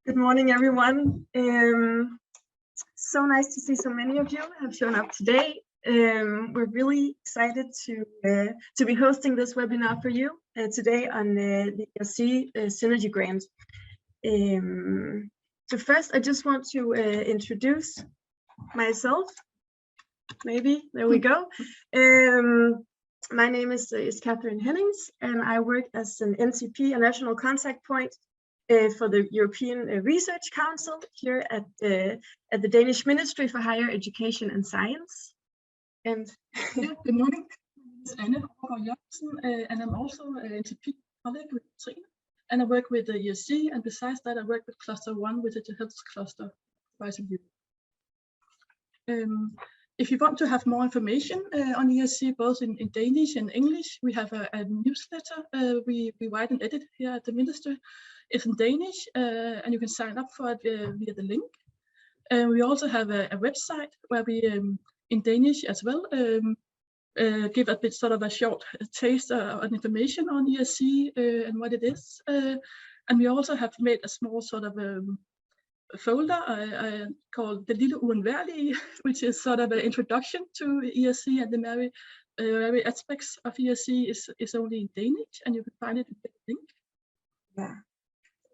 Good morning, everyone. So nice to see so many of you have shown up today. We're really excited to be hosting this webinar for you today on the ERC Synergy Grant. So first, I just want to introduce myself. Maybe, there we go. My name is Catherine Hennings, and I work as an NCP, a national contact point for the European Research Council here at the Danish Ministry for Higher Education and Science. And good morning. My name is Anne Jørgensen, and I'm also an NCP colleague with Trine, and I work with the ERC, and besides that, I work with Cluster 1, which is the health cluster. If you want to have more information on ERC, both in Danish and English, we have a newsletter we write and edit here at the Ministry. It's in Danish, and you can sign up for it via the link. We also have a website where we, in Danish as well, give a bit sort of a short taste of information on ERC and what it is. And we also have made a small sort of folder called The Lille Uundværlige, which is sort of an introduction to ERC, and the very aspects of ERC is only in Danish, and you can find it in the link. Yeah.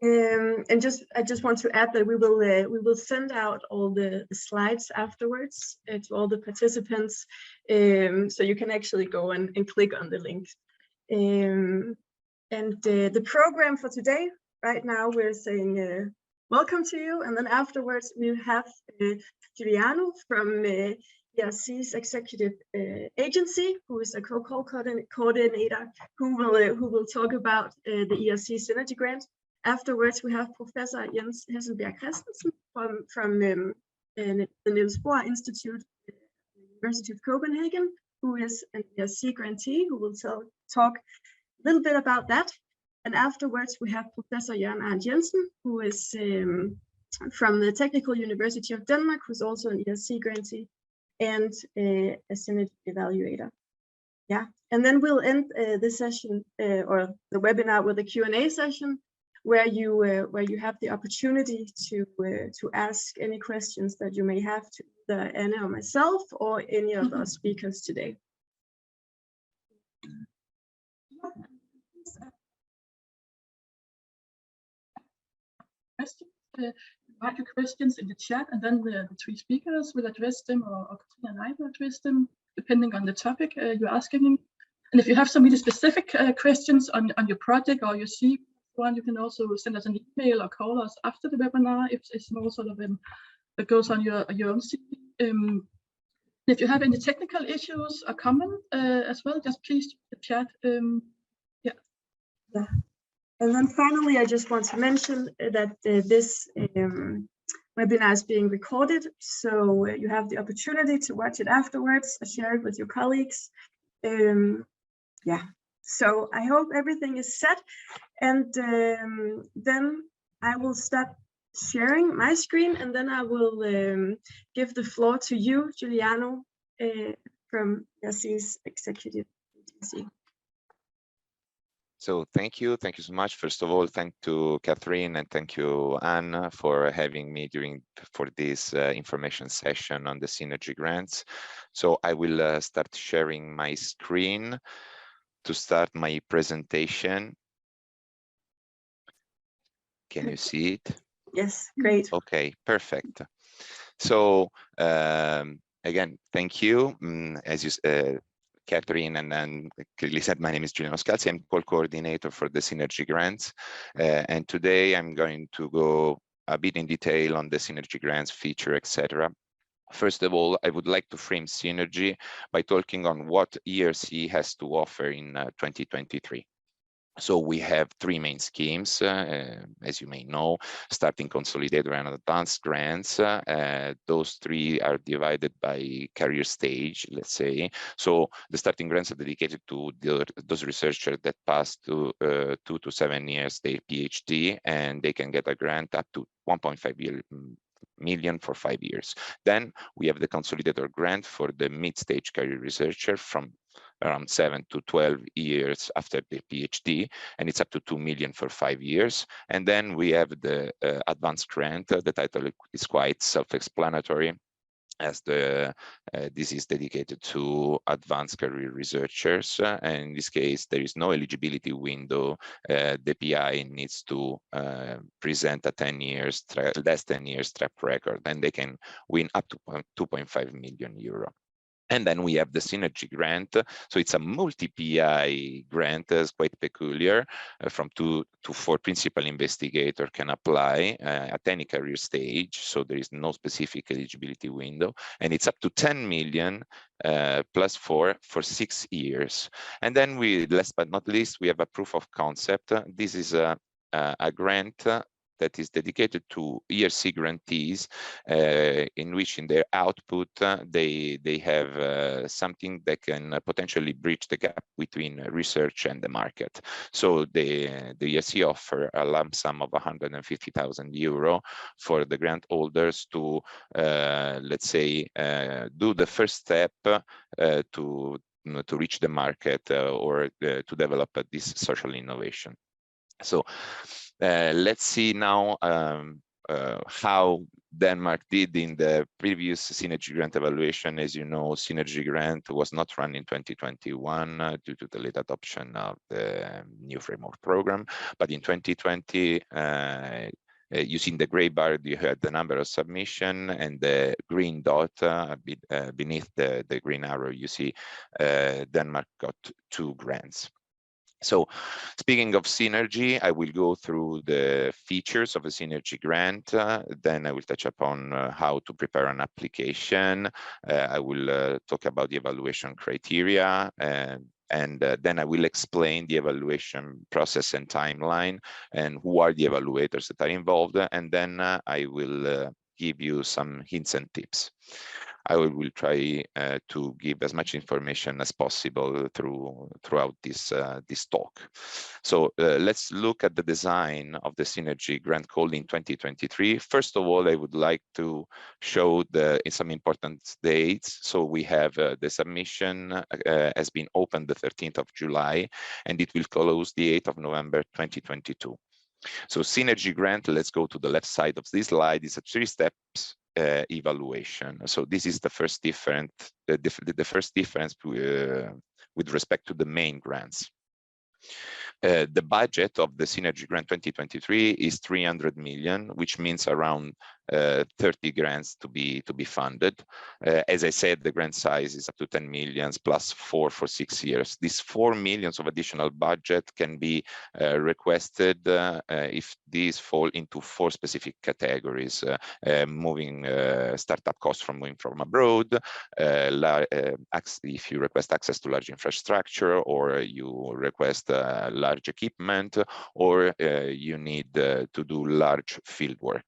And I just want to add that we will send out all the slides afterwards to all the participants, so you can actually go and click on the link. And the program for today, right now, we're saying welcome to you, and then afterwards we have Giuliano from ERC's executive agency, who is a co-call coordinator, who will talk about the ERC Synergy Grant. Afterwards, we have Professor Jens Hesselbjerg Christensen from the Niels Bohr Institute, University of Copenhagen, who is an ERC grantee, who will talk a little bit about that. And afterwards, we have Professor Jørgen Arndt Jensen, who is from the Technical University of Denmark, who's also an ERC grantee and a synergy evaluator. Yeah, and then we'll end this session or the webinar with a Q&A session, where you have the opportunity to ask any questions that you may have to either Anne or myself or any of our speakers today. Write your questions in the chat, and then the three speakers will address them, or Katrina and I will address them, depending on the topic you're asking them. And if you have some really specific questions on your project or your C one, you can also send us an email or call us after the webinar if it's more sort of that goes on your own CV. If you have any technical issues or comment as well, just please chat. Yeah. And then finally, I just want to mention that this webinar is being recorded, so you have the opportunity to watch it afterwards, share it with your colleagues. Yeah. So I hope everything is set, and then I will stop sharing my screen, and then I will give the floor to you, Giuliano, from ERC's executive agency. So thank you so much. First of all, thank to Catherine and thank you, Anne, for having me for this information session on the Synergy Grants. So I will start sharing my screen to start my presentation. Can you see it? Yes, great. Okay, perfect. So again, thank you. As you Catherine and clearly said, my name is Giuliano Scalzi. I'm co-coordinator for the Synergy Grants. And today I'm going to go a bit in detail on the Synergy Grants feature, etc. First of all, I would like to frame Synergy by talking on what ERC has to offer in 2023. So we have three main schemes, as you may know, starting, consolidated, and advanced grants. Those three are divided by career stage, let's say. So the starting grants are dedicated to those researchers that pass to 2 to 7 years their PhD, and they can get a grant up to 1.5 million for 5 years. Then we have the consolidator grant for the mid-stage career researcher from around 7 to 12 years after the PhD, and it's up to 2 million for 5 years. And then we have the advanced grant. The title is quite self-explanatory, as this is dedicated to advanced career researchers. And in this case, there is no eligibility window. The PI needs to present a 10 years, less 10 years track record, and they can win up to 2.5 million euro. And then we have the Synergy grant. So it's a multi-PI grant, it's quite peculiar. From 2 to 4 principal investigator can apply at any career stage. So there is no specific eligibility window. And it's up to 10 million plus 4 for 6 years. And then we, last but not least, we have a proof of concept. This is a grant that is dedicated to ERC grantees, in which in their output they have something that can potentially bridge the gap between research and the market. So the ERC offer a lump sum of 150,000 euro for the grant holders to, let's say, do the first step to reach the market or to develop this social innovation. So let's see now how Denmark did in the previous Synergy grant evaluation. As you know, Synergy grant was not run in 2021 due to the late adoption of the new framework program. But in 2020, you see in the gray bar, you had the number of submission, and the green dot beneath the green arrow, you see Denmark got 2 grants. So speaking of Synergy, I will go through the features of a Synergy grant. Then I will touch upon how to prepare an application. I will talk about the evaluation criteria, and then I will explain the evaluation process and timeline and who are the evaluators that are involved. And then I will give you some hints and tips. I will try to give as much information as possible throughout this talk. So let's look at the design of the Synergy grant call in 2023. First of all, I would like to show some important dates. So we have the submission has been opened the 13th of July, and it will close the 8th of November 2022. So Synergy grant, let's go to the left side of this slide, is a 3 steps evaluation. So this is the first difference, the first difference with respect to the main grants. The budget of the Synergy grant 2023 is 300 million, which means around 30 grants to be funded. As I said, the grant size is up to 10 million plus 4 for 6 years. This 4 million of additional budget can be requested if these fall into 4 specific categories: moving startup costs from moving from abroad, if you request access to large infrastructure, or you request large equipment, or you need to do large field work.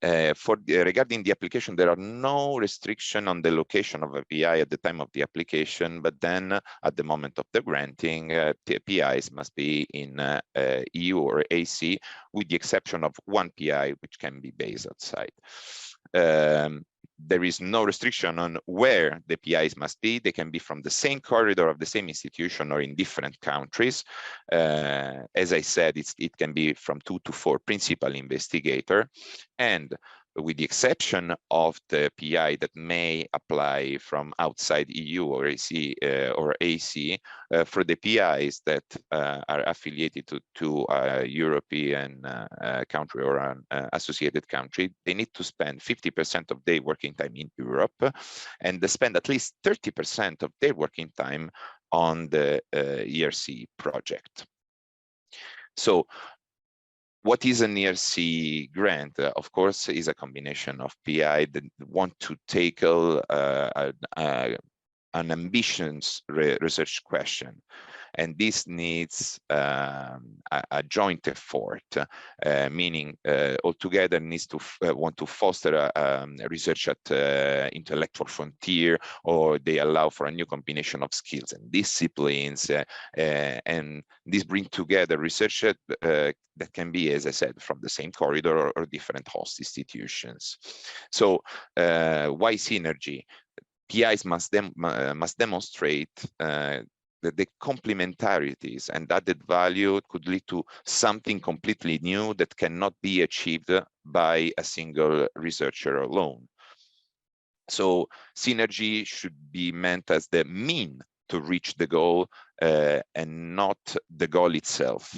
Regarding the application, there are no restriction on the location of a PI at the time of the application, but then at the moment of the granting, the PIs must be in EU or AC, with the exception of 1 PI, which can be based outside. There is no restriction on where the PIs must be. They can be from the same corridor of the same institution or in different countries. As I said, it can be from 2 to 4 principal investigator, and with the exception of the PI that may apply from outside EU or AC, for the PIs that are affiliated to a European country or an associated country, they need to spend 50% of their working time in Europe, and they spend at least 30% of their working time on the ERC project. So what is an ERC grant? Of course, is a combination of PI that want to tackle an ambitious research question, and this needs a joint effort, meaning altogether needs to want to foster research at intellectual frontier, or they allow for a new combination of skills and disciplines, and this bring together research that can be, as I said, from the same corridor or different host institutions. So why Synergy? PIs must demonstrate that the complementarities and added value could lead to something completely new that cannot be achieved by a single researcher alone. So synergy should be meant as the mean to reach the goal and not the goal itself.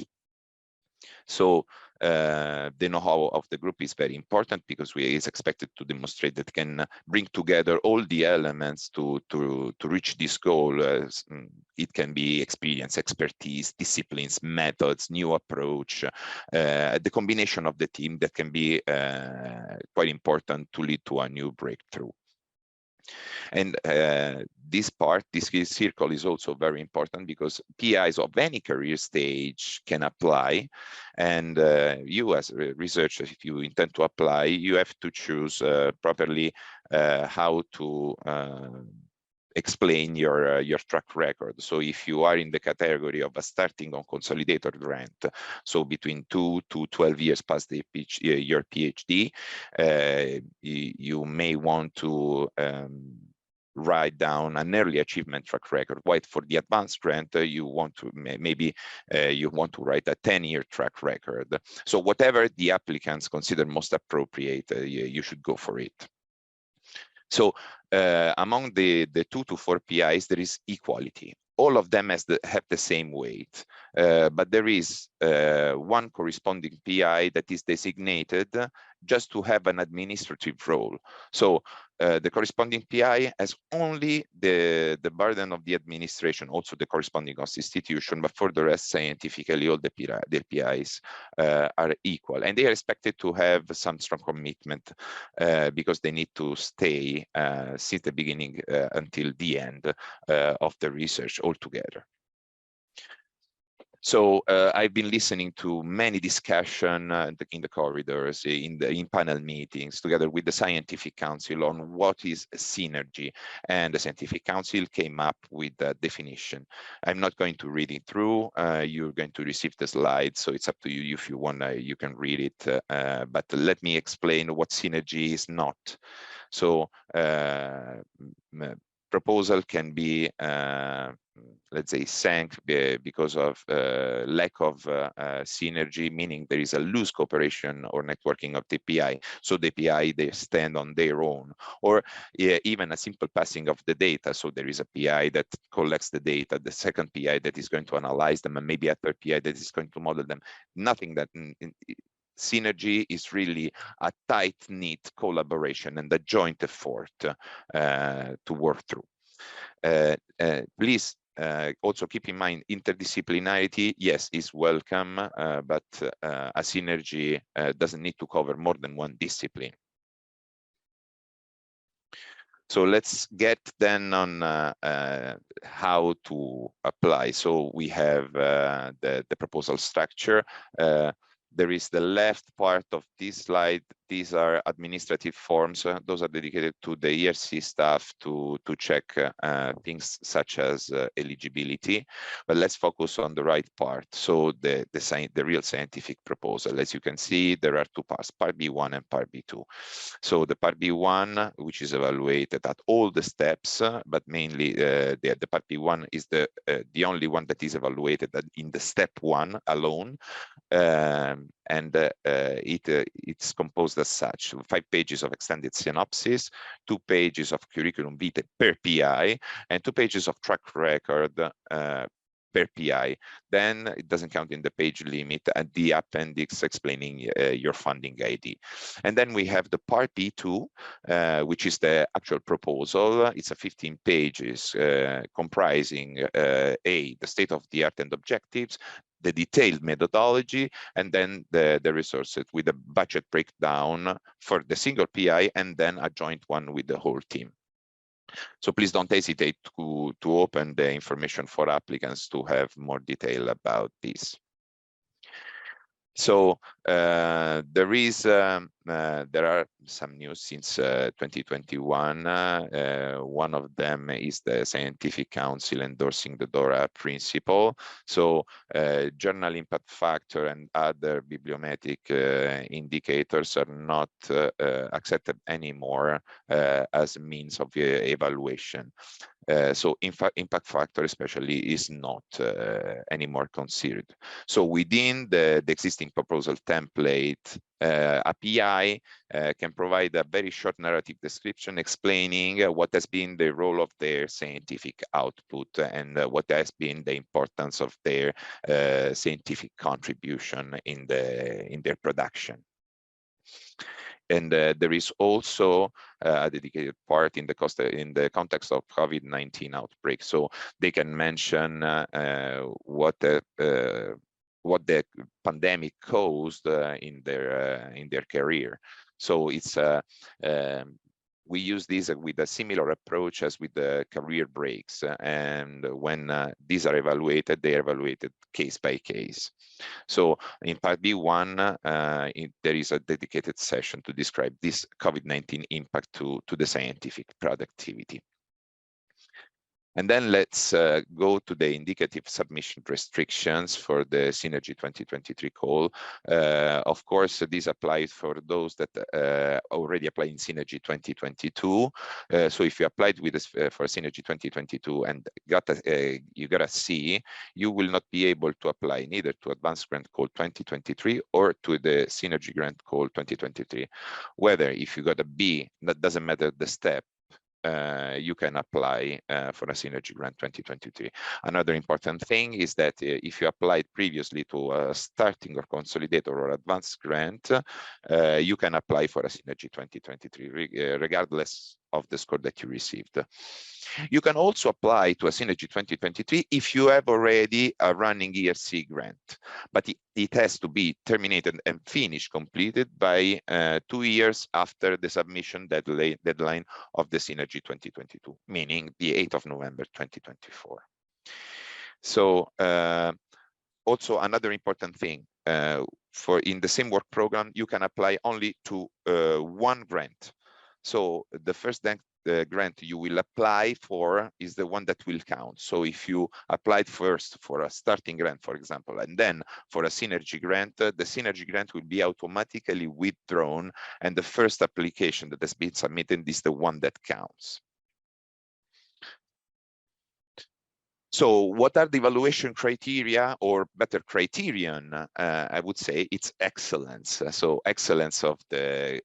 So the know-how of the group is very important because is expected to demonstrate that can bring together all the elements to reach this goal. It can be experience, expertise, disciplines, methods, new approach, the combination of the team that can be quite important to lead to a new breakthrough. And this circle is also very important because PIs of any career stage can apply. And you as a researcher, if you intend to apply, you have to choose properly how to explain your track record. So if you are in the category of a starting on consolidated grant, so between 2 to 12 years past your PhD, you may want to write down an early achievement track record. While for the advanced grant, you want to maybe you want to write a 10-year track record. So whatever the applicants consider most appropriate, you should go for it. So among the 2 to 4 PIs, there is equality. All of them have the same weight, but there is one corresponding PI that is designated just to have an administrative role. So the corresponding PI has only the burden of the administration, also the corresponding host institution, but for the rest, scientifically, all the PIs are equal. And they are expected to have some strong commitment because they need to stay since the beginning until the end of the research altogether. So I've been listening to many discussions in the corridors, in panel meetings, together with the Scientific Council on what is synergy. And the Scientific Council came up with a definition. I'm not going to read it through. You're going to receive the slides, so it's up to you. If you want, you can read it. But let me explain what synergy is not. So proposal can be let's say sank because of lack of synergy, meaning there is a loose cooperation or networking of the PI. So the PI, they stand on their own, or even a simple passing of the data. So there is a PI that collects the data, the second PI that is going to analyze them, and maybe a third PI that is going to model them. Nothing that synergy is really a tight-knit collaboration and a joint effort to work through. Please also keep in mind interdisciplinarity, yes, is welcome, but a synergy doesn't need to cover more than one discipline. So let's get then on how to apply. So we have the proposal structure. There is the left part of this slide. These are administrative forms. Those are dedicated to the ERC staff to check things such as eligibility. But let's focus on the right part. So the real scientific proposal. As you can see, there are two parts, part B1 and part B2. So the part B1, which is evaluated at all the steps, but mainly the part B1 is the only one that is evaluated in the step 1 alone. And it's composed as such: 5 pages of extended synopsis, 2 pages of curriculum vitae per PI, and 2 pages of track record per PI. Then it doesn't count in the page limit, and the appendix explaining your funding ID. And then we have the part B2, which is the actual proposal. It's a 15 pages comprising the state of the art and objectives, the detailed methodology, and then the resources with a budget breakdown for the single PI, and then a joint one with the whole team. So please don't hesitate to open the information for applicants to have more detail about this. So there are some news since 2021. One of them is the Scientific Council endorsing the DORA principle. So journal impact factor and other bibliometric indicators are not accepted anymore as means of evaluation. So impact factor especially is not anymore considered. So within the existing proposal template, a PI can provide a very short narrative description explaining what has been the role of their scientific output and what has been the importance of their scientific contribution in their production. And there is also a dedicated part in the context of COVID-19 outbreak. So they can mention what the pandemic caused in their career. So it's we use this with a similar approach as with the career breaks. And when these are evaluated, they are evaluated case by case. So in part B1, there is a dedicated session to describe this COVID-19 impact to the scientific productivity. And then let's go to the indicative submission restrictions for the Synergy 2023 call. Of course, this applies for those that already apply in Synergy 2022. So if you applied with this, for Synergy 2022 and you got a C, you will not be able to apply neither to Advanced Grant Call 2023 or to the Synergy Grant Call 2023. Whether if you got a B, that doesn't matter the step, you can apply for a Synergy Grant 2023. Another important thing is that if you applied previously to a starting or consolidated or advanced grant, you can apply for a Synergy 2023 regardless of the score that you received. You can also apply to a Synergy 2023 if you have already a running ERC grant, but it has to be terminated and finished, completed by 2 years after the submission deadline of the Synergy 2022, meaning the 8th of November 2024. So also another important thing, for in the same work program, you can apply only to one grant. So the first grant you will apply for is the one that will count. So if you applied first for a starting grant, for example, and then for a Synergy grant, the Synergy grant will be automatically withdrawn, and the first application that has been submitted is the one that counts. So what are the evaluation criteria, or better criterion? I would say it's excellence. So excellence of the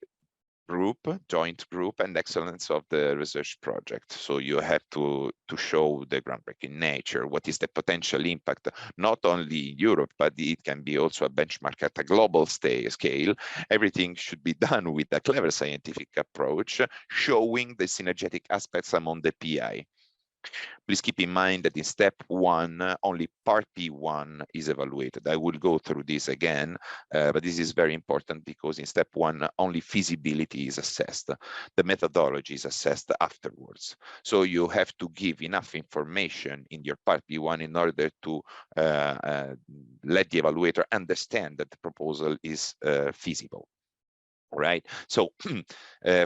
group, joint group, and excellence of the research project. So you have to show the groundbreaking nature, what is the potential impact, not only in Europe, but it can be also a benchmark at a global scale. Everything should be done with a clever scientific approach, showing the synergetic aspects among the PI. Please keep in mind that in step 1, only part P1 is evaluated. I will go through this again, but this is very important because in step 1, only feasibility is assessed. The methodology is assessed afterwards. So you have to give enough information in your part P1 in order to let the evaluator understand that the proposal is feasible. Right. So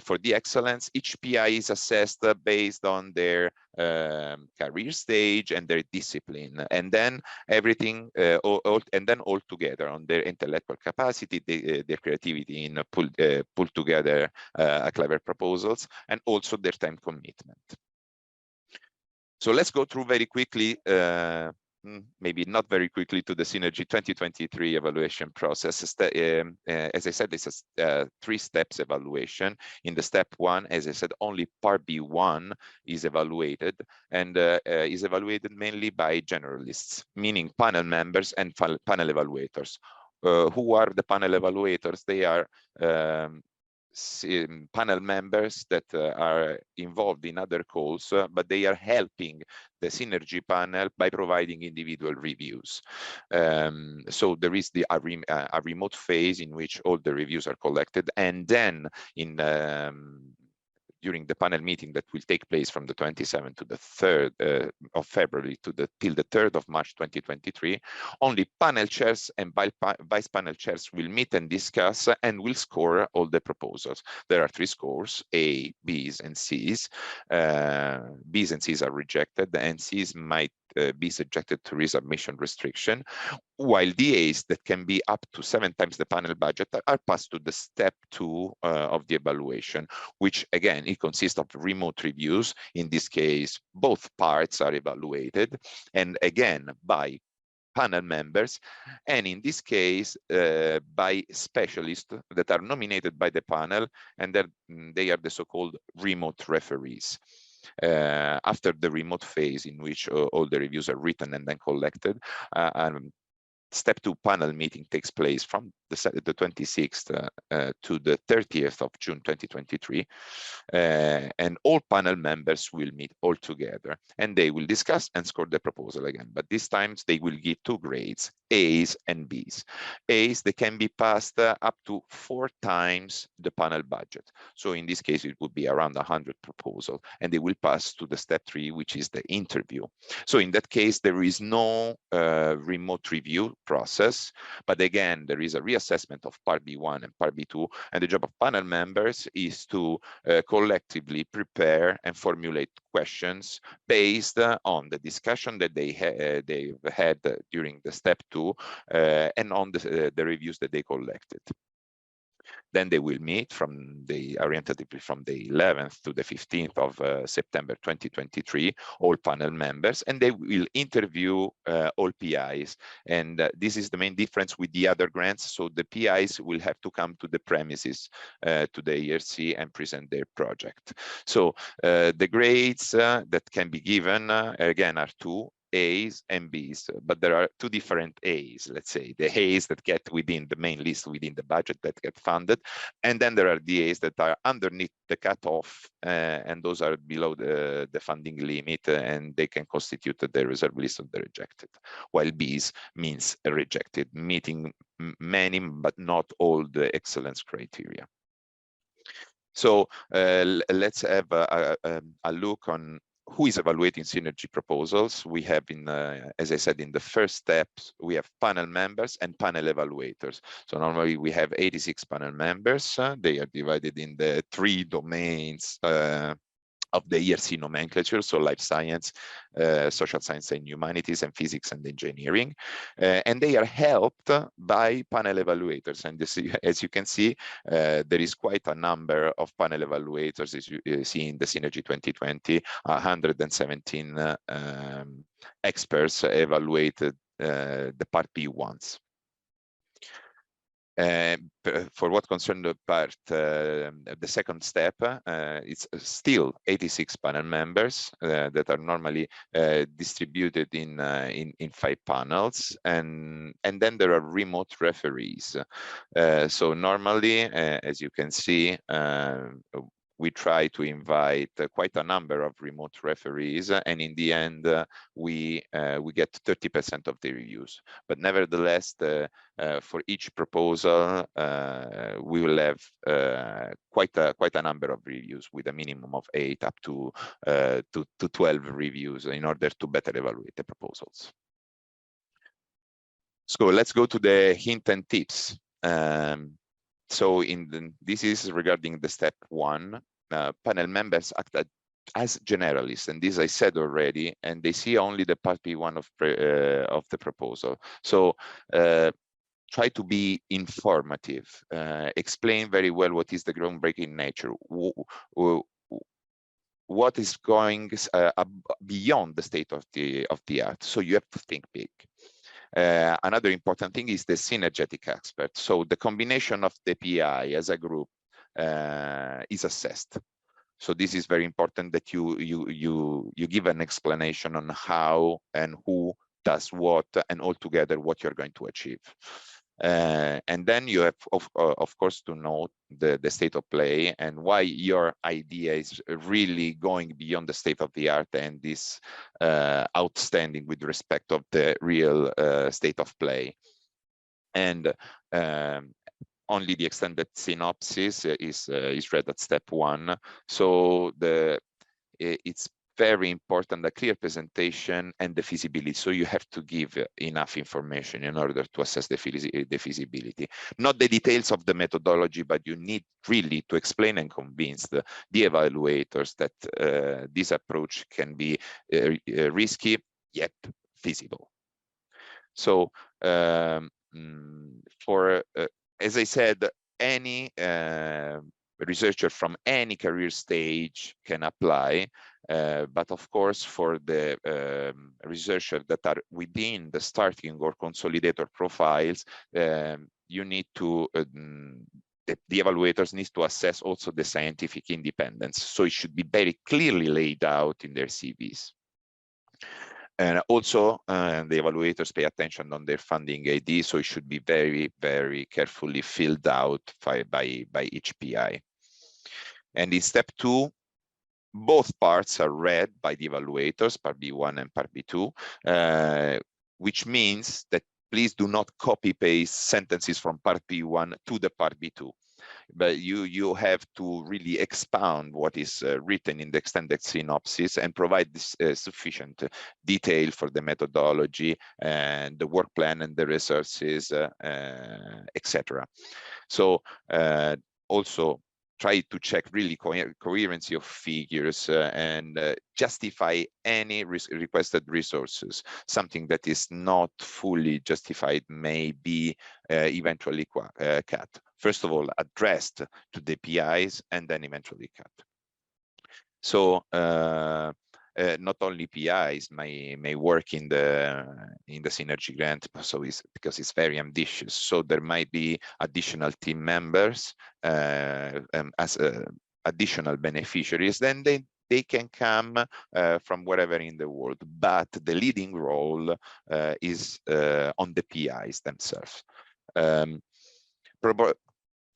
for the excellence, each PI is assessed based on their career stage and their discipline, and then everything all together on their intellectual capacity, their creativity in pull together clever proposals, and also their time commitment. So let's go through very quickly, maybe not very quickly, to the Synergy 2023 evaluation process. As I said, this is a 3 steps evaluation. In the step 1, as I said, only part B1 is evaluated, and is evaluated mainly by generalists, meaning panel members and panel evaluators. Who are the panel evaluators? They are panel members that are involved in other calls, but they are helping the Synergy panel by providing individual reviews. So there is a remote phase in which all the reviews are collected, and then during the panel meeting that will take place from the 27th to the 3rd of February till the 3rd of March 2023, only panel chairs and vice panel chairs will meet and discuss and will score all the proposals. There are 3 scores, A, B's, and C's. B's and C's are rejected, and C's might be subjected to resubmission restriction, while DAs that can be up to 7 times the panel budget are passed to the step 2 of the evaluation, which again, it consists of remote reviews. In this case, both parts are evaluated, and again, by panel members, and in this case, by specialists that are nominated by the panel, and they are the so-called remote referees. After the remote phase, in which all the reviews are written and then collected, step 2 panel meeting takes place from the 26th to the 30th of June 2023, and all panel members will meet all together, and they will discuss and score the proposal again. But this time they will give 2 grades, A's and B's. A's, they can be passed up to 4 times the panel budget. So in this case, it would be around 100 proposals, and they will pass to the step 3, which is the interview. So in that case, there is no remote review process, but again, there is a reassessment of part B1 and part B2, and the job of panel members is to collectively prepare and formulate questions based on the discussion that they've had during the step 2 and on the reviews that they collected. Then they will meet orientatively from the 11th to the 15th of September 2023, all panel members, and they will interview all PIs. And this is the main difference with the other grants. So the PIs will have to come to the premises to the ERC and present their project. So the grades that can be given, again, are 2. A's and B's, but there are 2 different A's, let's say, the A's that get within the main list, within the budget that get funded, and then there are the A's that are underneath the cutoff, and those are below the funding limit, and they can constitute the reserve list of the rejected, while B's means rejected, meeting many but not all the excellence criteria. So let's have a look on who is evaluating synergy proposals. We have, as I said, in the first steps, we have panel members and panel evaluators. So normally we have 86 panel members. They are divided in the 3 domains of the ERC nomenclature, so life science, social science and humanities, and physics and engineering. And they are helped by panel evaluators. And this, as you can see, there is quite a number of panel evaluators, as you see in the Synergy 2020, 117 experts evaluated the Part B ones. For what concerns the part, the second step, it's still 86 panel members that are normally distributed in 5 panels, and then there are remote referees. So normally, as you can see, we try to invite quite a number of remote referees, and in the end, we get 30% of the reviews. But nevertheless, for each proposal, we will have quite a number of reviews, with a minimum of 8 up to 12 reviews, in order to better evaluate the proposals. So let's go to the hint and tips. So this is regarding the step 1. Panel members act as generalists, and this I said already, and they see only the part B1 of the proposal. So try to be informative, explain very well what is the groundbreaking nature, what is going beyond the state of the art. So you have to think big. Another important thing is the synergetic aspect. So the combination of the PI as a group is assessed. So this is very important, that you give an explanation on how and who does what, and altogether what you're going to achieve. And then you have, of course, to know the state of play and why your idea is really going beyond the state of the art and is outstanding with respect of the real state of play. And only the extended synopsis is read at step 1. So it's very important, a clear presentation and the feasibility. So you have to give enough information in order to assess the feasibility. Not the details of the methodology, but you need really to explain and convince the evaluators that this approach can be risky, yet feasible. So as I said, any researcher from any career stage can apply, but of course for the researchers that are within the starting or consolidator profiles, you need to the evaluators need to assess also the scientific independence. So it should be very clearly laid out in their CVs. And also, the evaluators pay attention on their funding ID, so it should be very, very carefully filled out by each PI. And in step 2, both parts are read by the evaluators, part B1 and part B2, which means that please do not copy-paste sentences from part B1 to the part B2. But you have to really expound what is written in the extended synopsis and provide this, sufficient detail for the methodology and the work plan and the resources, etc. So also try to check really coherency of figures and justify any requested resources. Something that is not fully justified may be eventually cut. First of all, addressed to the PIs and then eventually cut. So not only PIs may work in the synergy grant, so because it's very ambitious. So there might be additional team members as additional beneficiaries. Then they can come from wherever in the world, but the leading role is on the PIs themselves.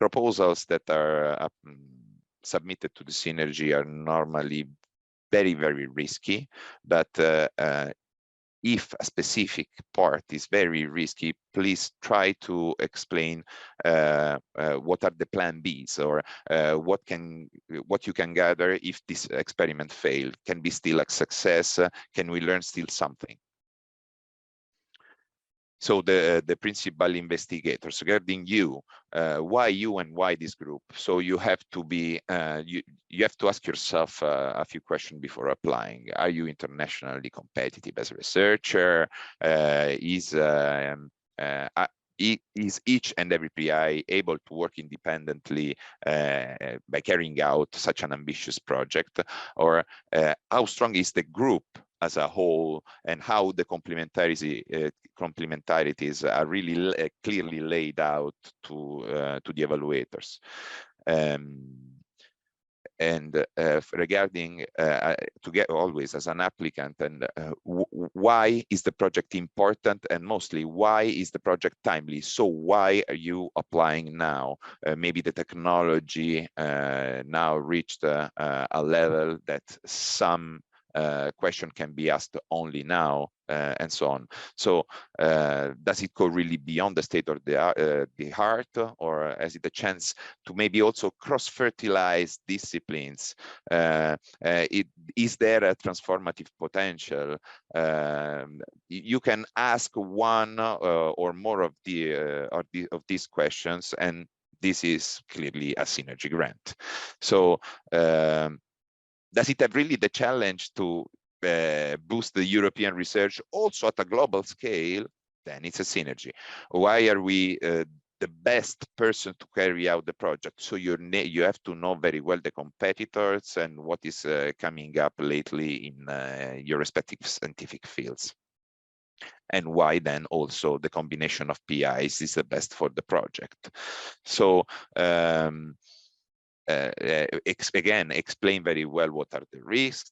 Proposals that are submitted to the synergy are normally very, very risky, but if a specific part is very risky, please try to explain what are the plan Bs, or what you can gather if this experiment failed. Can be still a success? Can we learn still something? So the principal investigators regarding you, why you and why this group? So you have to be, you have to ask yourself a few questions before applying. Are you internationally competitive as a researcher? Is each and every PI able to work independently by carrying out such an ambitious project? Or how strong is the group as a whole, and how the complementarities are really clearly laid out to the evaluators. And regarding to get always as an applicant, and why is the project important, and mostly why is the project timely? So why are you applying now? Maybe the technology now reached a level that some question can be asked only now, and so on. So does it go really beyond the state of the art, or has it a chance to maybe also cross-fertilize disciplines? Is there a transformative potential? You can ask one or more of these questions, and this is clearly a synergy grant. So does it have really the challenge to boost the European research also at a global scale? Then it's a synergy. Why are we the best person to carry out the project? So you have to know very well the competitors and what is coming up lately in your respective scientific fields. And why then also the combination of PIs is the best for the project. So again, explain very well what are the risks,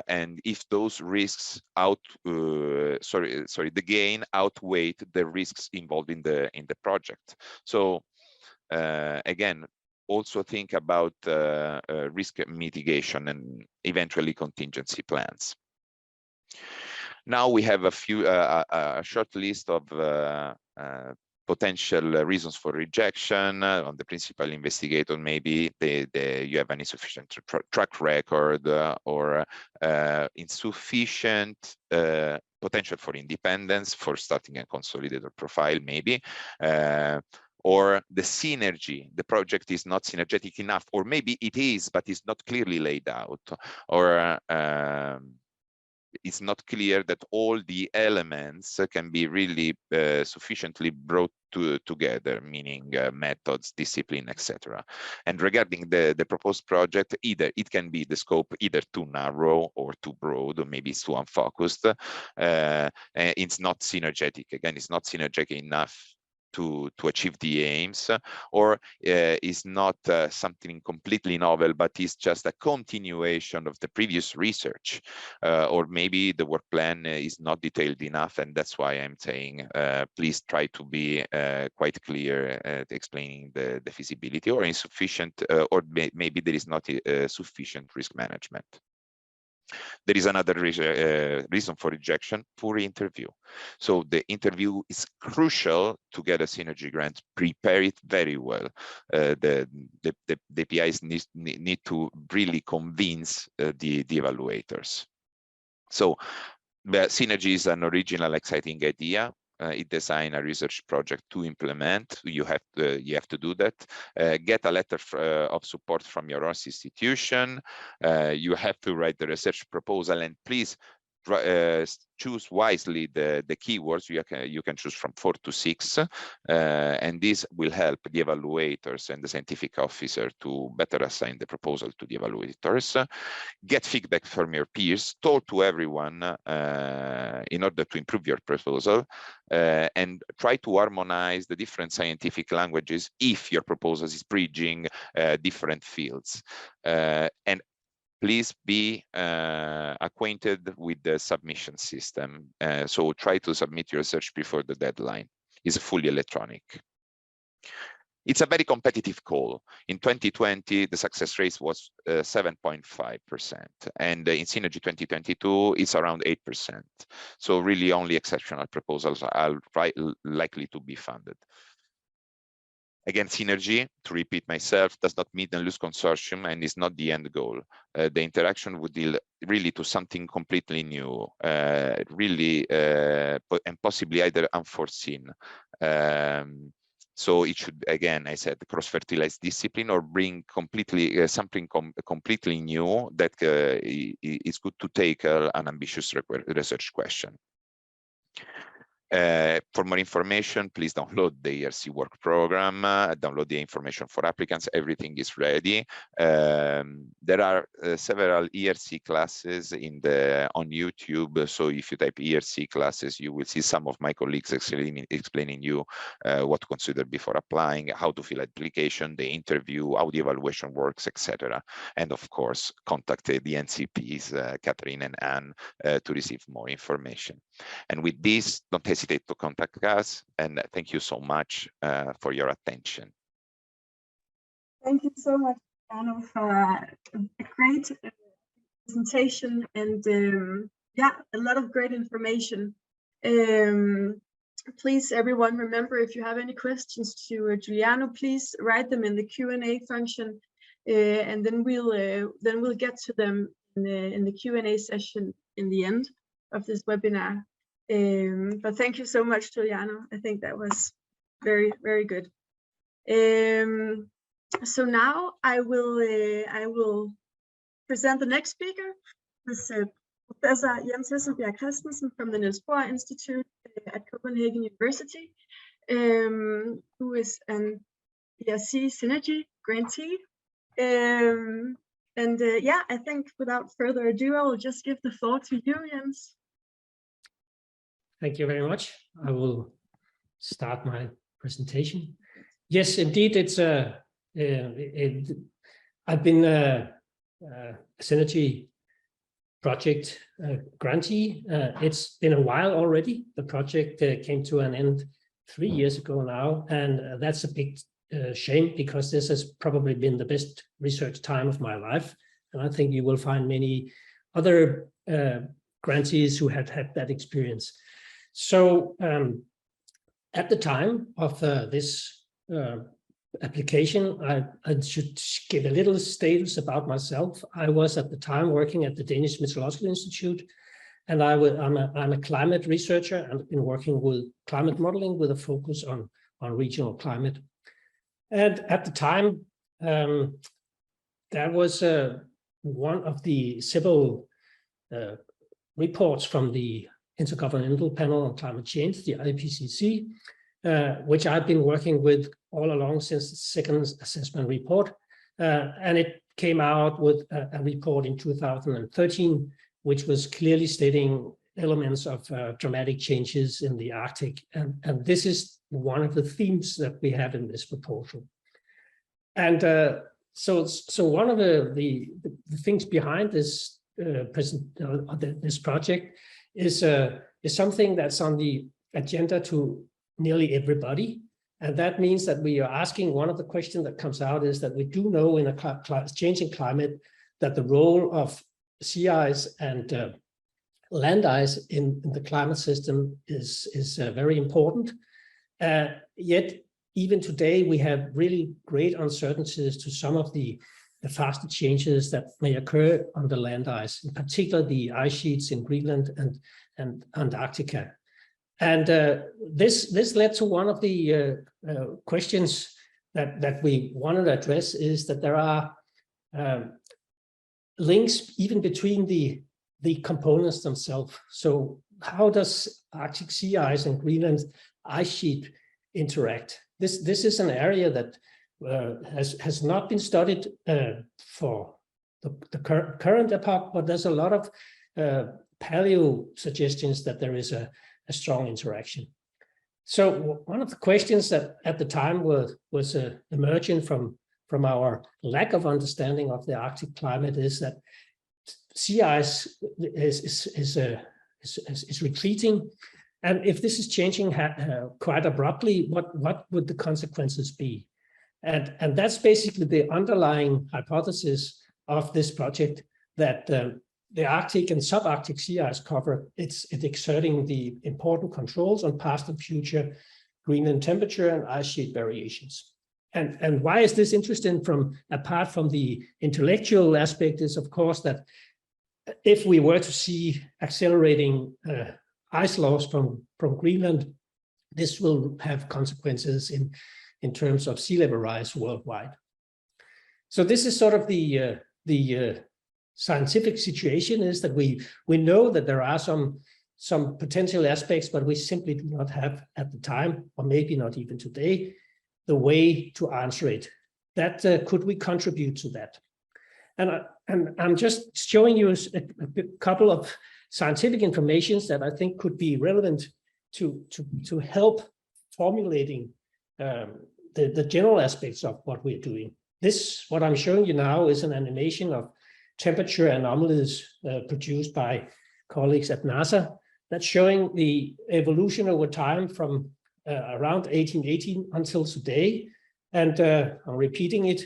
and if those risks the gain outweigh the risks involved in the project. So again, also think about risk mitigation and eventually contingency plans. Now we have a short list of potential reasons for rejection on the principal investigator. Maybe you have an insufficient track record or insufficient potential for independence for starting a consolidated profile, maybe. Or the synergy, the project is not synergetic enough, or maybe it is, but it's not clearly laid out, or it's not clear that all the elements can be really sufficiently brought together, meaning methods, discipline, etc. And regarding the proposed project, either it can be the scope either too narrow or too broad, or maybe it's too unfocused. It's not synergetic. Again, it's not synergetic enough to achieve the aims, or is not something completely novel, but is just a continuation of the previous research, or maybe the work plan is not detailed enough, and that's why I'm saying please try to be quite clear at explaining the feasibility, or insufficient, or maybe there is not sufficient risk management. There is another reason for rejection: poor interview. So the interview is crucial to get a synergy grant. Prepare it very well. The PIs need to really convince the evaluators. So synergy is an original, exciting idea. It design a research project to implement. You have to do that. Get a letter of support from your ORS institution. You have to write the research proposal, and please choose wisely the keywords. You can choose from 4 to 6, and this will help the evaluators and the scientific officer to better assign the proposal to the evaluators. Get feedback from your peers, talk to everyone in order to improve your proposal, and try to harmonize the different scientific languages if your proposal is bridging different fields. And please be acquainted with the submission system. So try to submit your research before the deadline. It's fully electronic. It's a very competitive call. In 2020, the success rate was 7.5%, and in Synergy 2022, it's around 8%. So really only exceptional proposals are likely to be funded. Again, Synergy, to repeat myself, does not meet and lose consortium and is not the end goal. The interaction would deal really to something completely new, and possibly either unforeseen. So it should, again, I said, cross-fertilize discipline, or bring completely something completely new that is good to take an ambitious research question. For more information, please download the ERC work program, download the information for applicants. Everything is ready. There are several ERC classes on YouTube. So if you type ERC classes, you will see some of my colleagues explaining you what to consider before applying, how to fill application, the interview, how the evaluation works, etc. And of course, contact the NCPs, Catherine and Anne, to receive more information. And with this, don't hesitate to contact us, and thank you so much for your attention. Thank you so much, Arno, for a great presentation, and yeah, a lot of great information. Please, everyone, remember, if you have any questions to Giuliano, please write them in the Q&A function, and then we'll get to them in the Q&A session in the end of this webinar. But thank you so much, Giuliano. I think that was very, very good. So now I will present the next speaker, this Professor Jens Hesselbjerg Christensen from the Niels Bohr Institute at Copenhagen University, who is an ERC Synergy grantee. Yeah, I think without further ado, I will just give the floor to you, Jens. Thank you very much. I will start my presentation. Yes, indeed, it's I've been a Synergy project grantee. It's been a while already. The project came to an end 3 years ago now, and that's a big shame, because this has probably been the best research time of my life. And I think you will find many other grantees who have had that experience. So at the time of this application, I should give a little status about myself. I was at the time working at the Danish Meteorological Institute, and I'm a climate researcher, and I've been working with climate modeling with a focus on regional climate. And at the time, that was one of the several reports from the Intergovernmental Panel on Climate Change, the IPCC, which I've been working with all along since the second assessment report. And it came out with a report in 2013, which was clearly stating elements of dramatic changes in the Arctic. And this is one of the themes that we have in this proposal. And so one of the things behind this this project is something that's on the agenda to nearly everybody. And that means that we are asking, one of the questions that comes out is that we do know in a changing climate that the role of sea ice and land ice in the climate system is very important. Yet even today, we have really great uncertainties to some of the faster changes that may occur on the land ice, in particular the ice sheets in Greenland and Antarctica. And this led to one of the questions that we wanted to address, is that there are links even between the components themselves. So how does Arctic sea ice and Greenland ice sheet interact? This is an area that has not been studied for the current epoch, but there's a lot of paleo suggestions that there is a strong interaction. So one of the questions that at the time was emerging from our lack of understanding of the Arctic climate is that sea ice is retreating. And if this is changing quite abruptly, what would the consequences be? And that's basically the underlying hypothesis of this project, that the Arctic and subarctic sea ice cover, it's exerting the important controls on past and future Greenland temperature and ice sheet variations. And why is this interesting apart from the intellectual aspect, is of course that if we were to see accelerating ice loss from Greenland, this will have consequences in terms of sea level rise worldwide. So this is sort of the scientific situation, is that we know that there are some potential aspects, but we simply do not have at the time, or maybe not even today, the way to answer it. That could we contribute to that? And I'm just showing you a couple of scientific informations that I think could be relevant to help formulating the general aspects of what we're doing. What I'm showing you now is an animation of temperature anomalies produced by colleagues at NASA. That's showing the evolution over time from around 1818 until today. And I'm repeating it,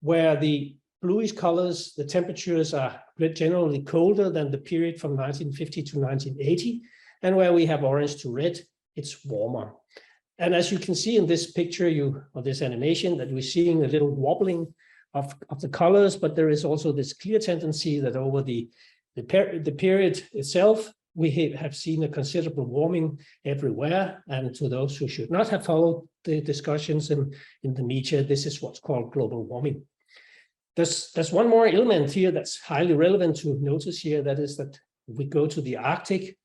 where the bluish colors, the temperatures are generally colder than the period from 1950 to 1980. And where we have orange to red, it's warmer. And as you can see in this picture, or this animation, that we're seeing a little wobbling of the colors, but there is also this clear tendency that over the period itself, we have seen a considerable warming everywhere. And to those who should not have followed the discussions in the media, this is what's called global warming. There's one more element here that's highly relevant to notice here. That is that if we go to the Arctic,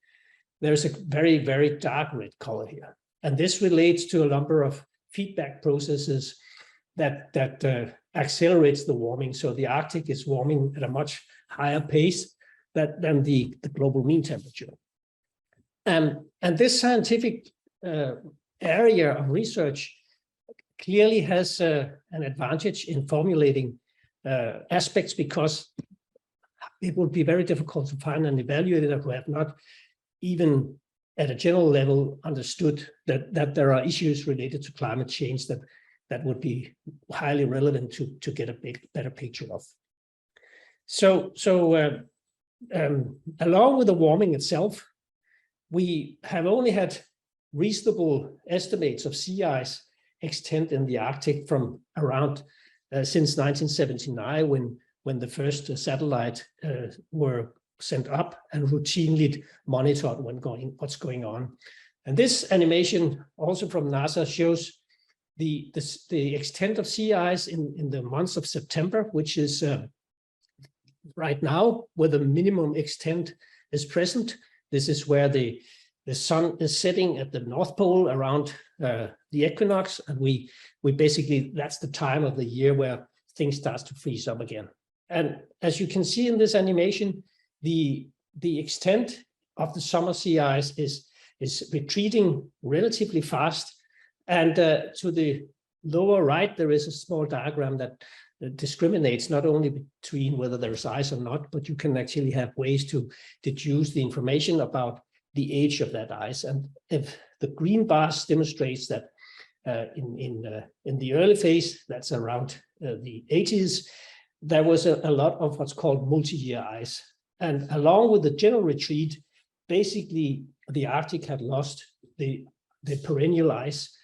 there's a very, very dark red color here. And this relates to a number of feedback processes that accelerates the warming. So the Arctic is warming at a much higher pace than the global mean temperature. And this scientific area of research clearly has an advantage in formulating aspects, because it would be very difficult to find an evaluator who have not even at a general level understood that there are issues related to climate change that would be highly relevant to get a better picture of. So along with the warming itself, we have only had reasonable estimates of sea ice extent in the Arctic from around since 1979, when the first satellite were sent up and routinely monitored what's going on. And this animation, also from NASA, shows the extent of sea ice in the months of September, which is right now where the minimum extent is present. This is where the sun is setting at the North Pole around the equinox, and we basically, that's the time of the year where things start to freeze up again. And as you can see in this animation, the extent of the summer sea ice is retreating relatively fast. And to the lower right, there is a small diagram that discriminates not only between whether there's ice or not, but you can actually have ways to deduce the information about the age of that ice. And if the green bars demonstrates that in the early phase, that's around the 80s, there was a lot of what's called multi-year ice. And along with the general retreat, basically the Arctic had lost the perennial ice,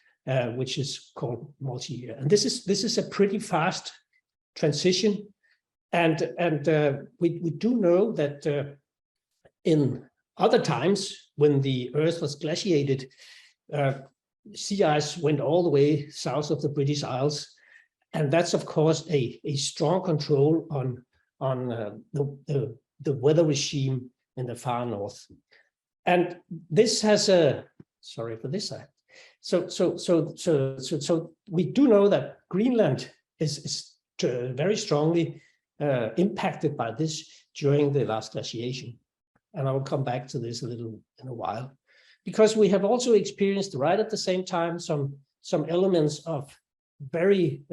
which is called multi-year. And this is a pretty fast transition. And we do know that in other times when the Earth was glaciated, sea ice went all the way south of the British Isles. And that's, of course, a strong control on the weather regime in the far north. And this has a, sorry for this side. So we do know that Greenland is very strongly impacted by this during the last glaciation. And I will come back to this a little in a while, because we have also experienced right at the same time some elements of very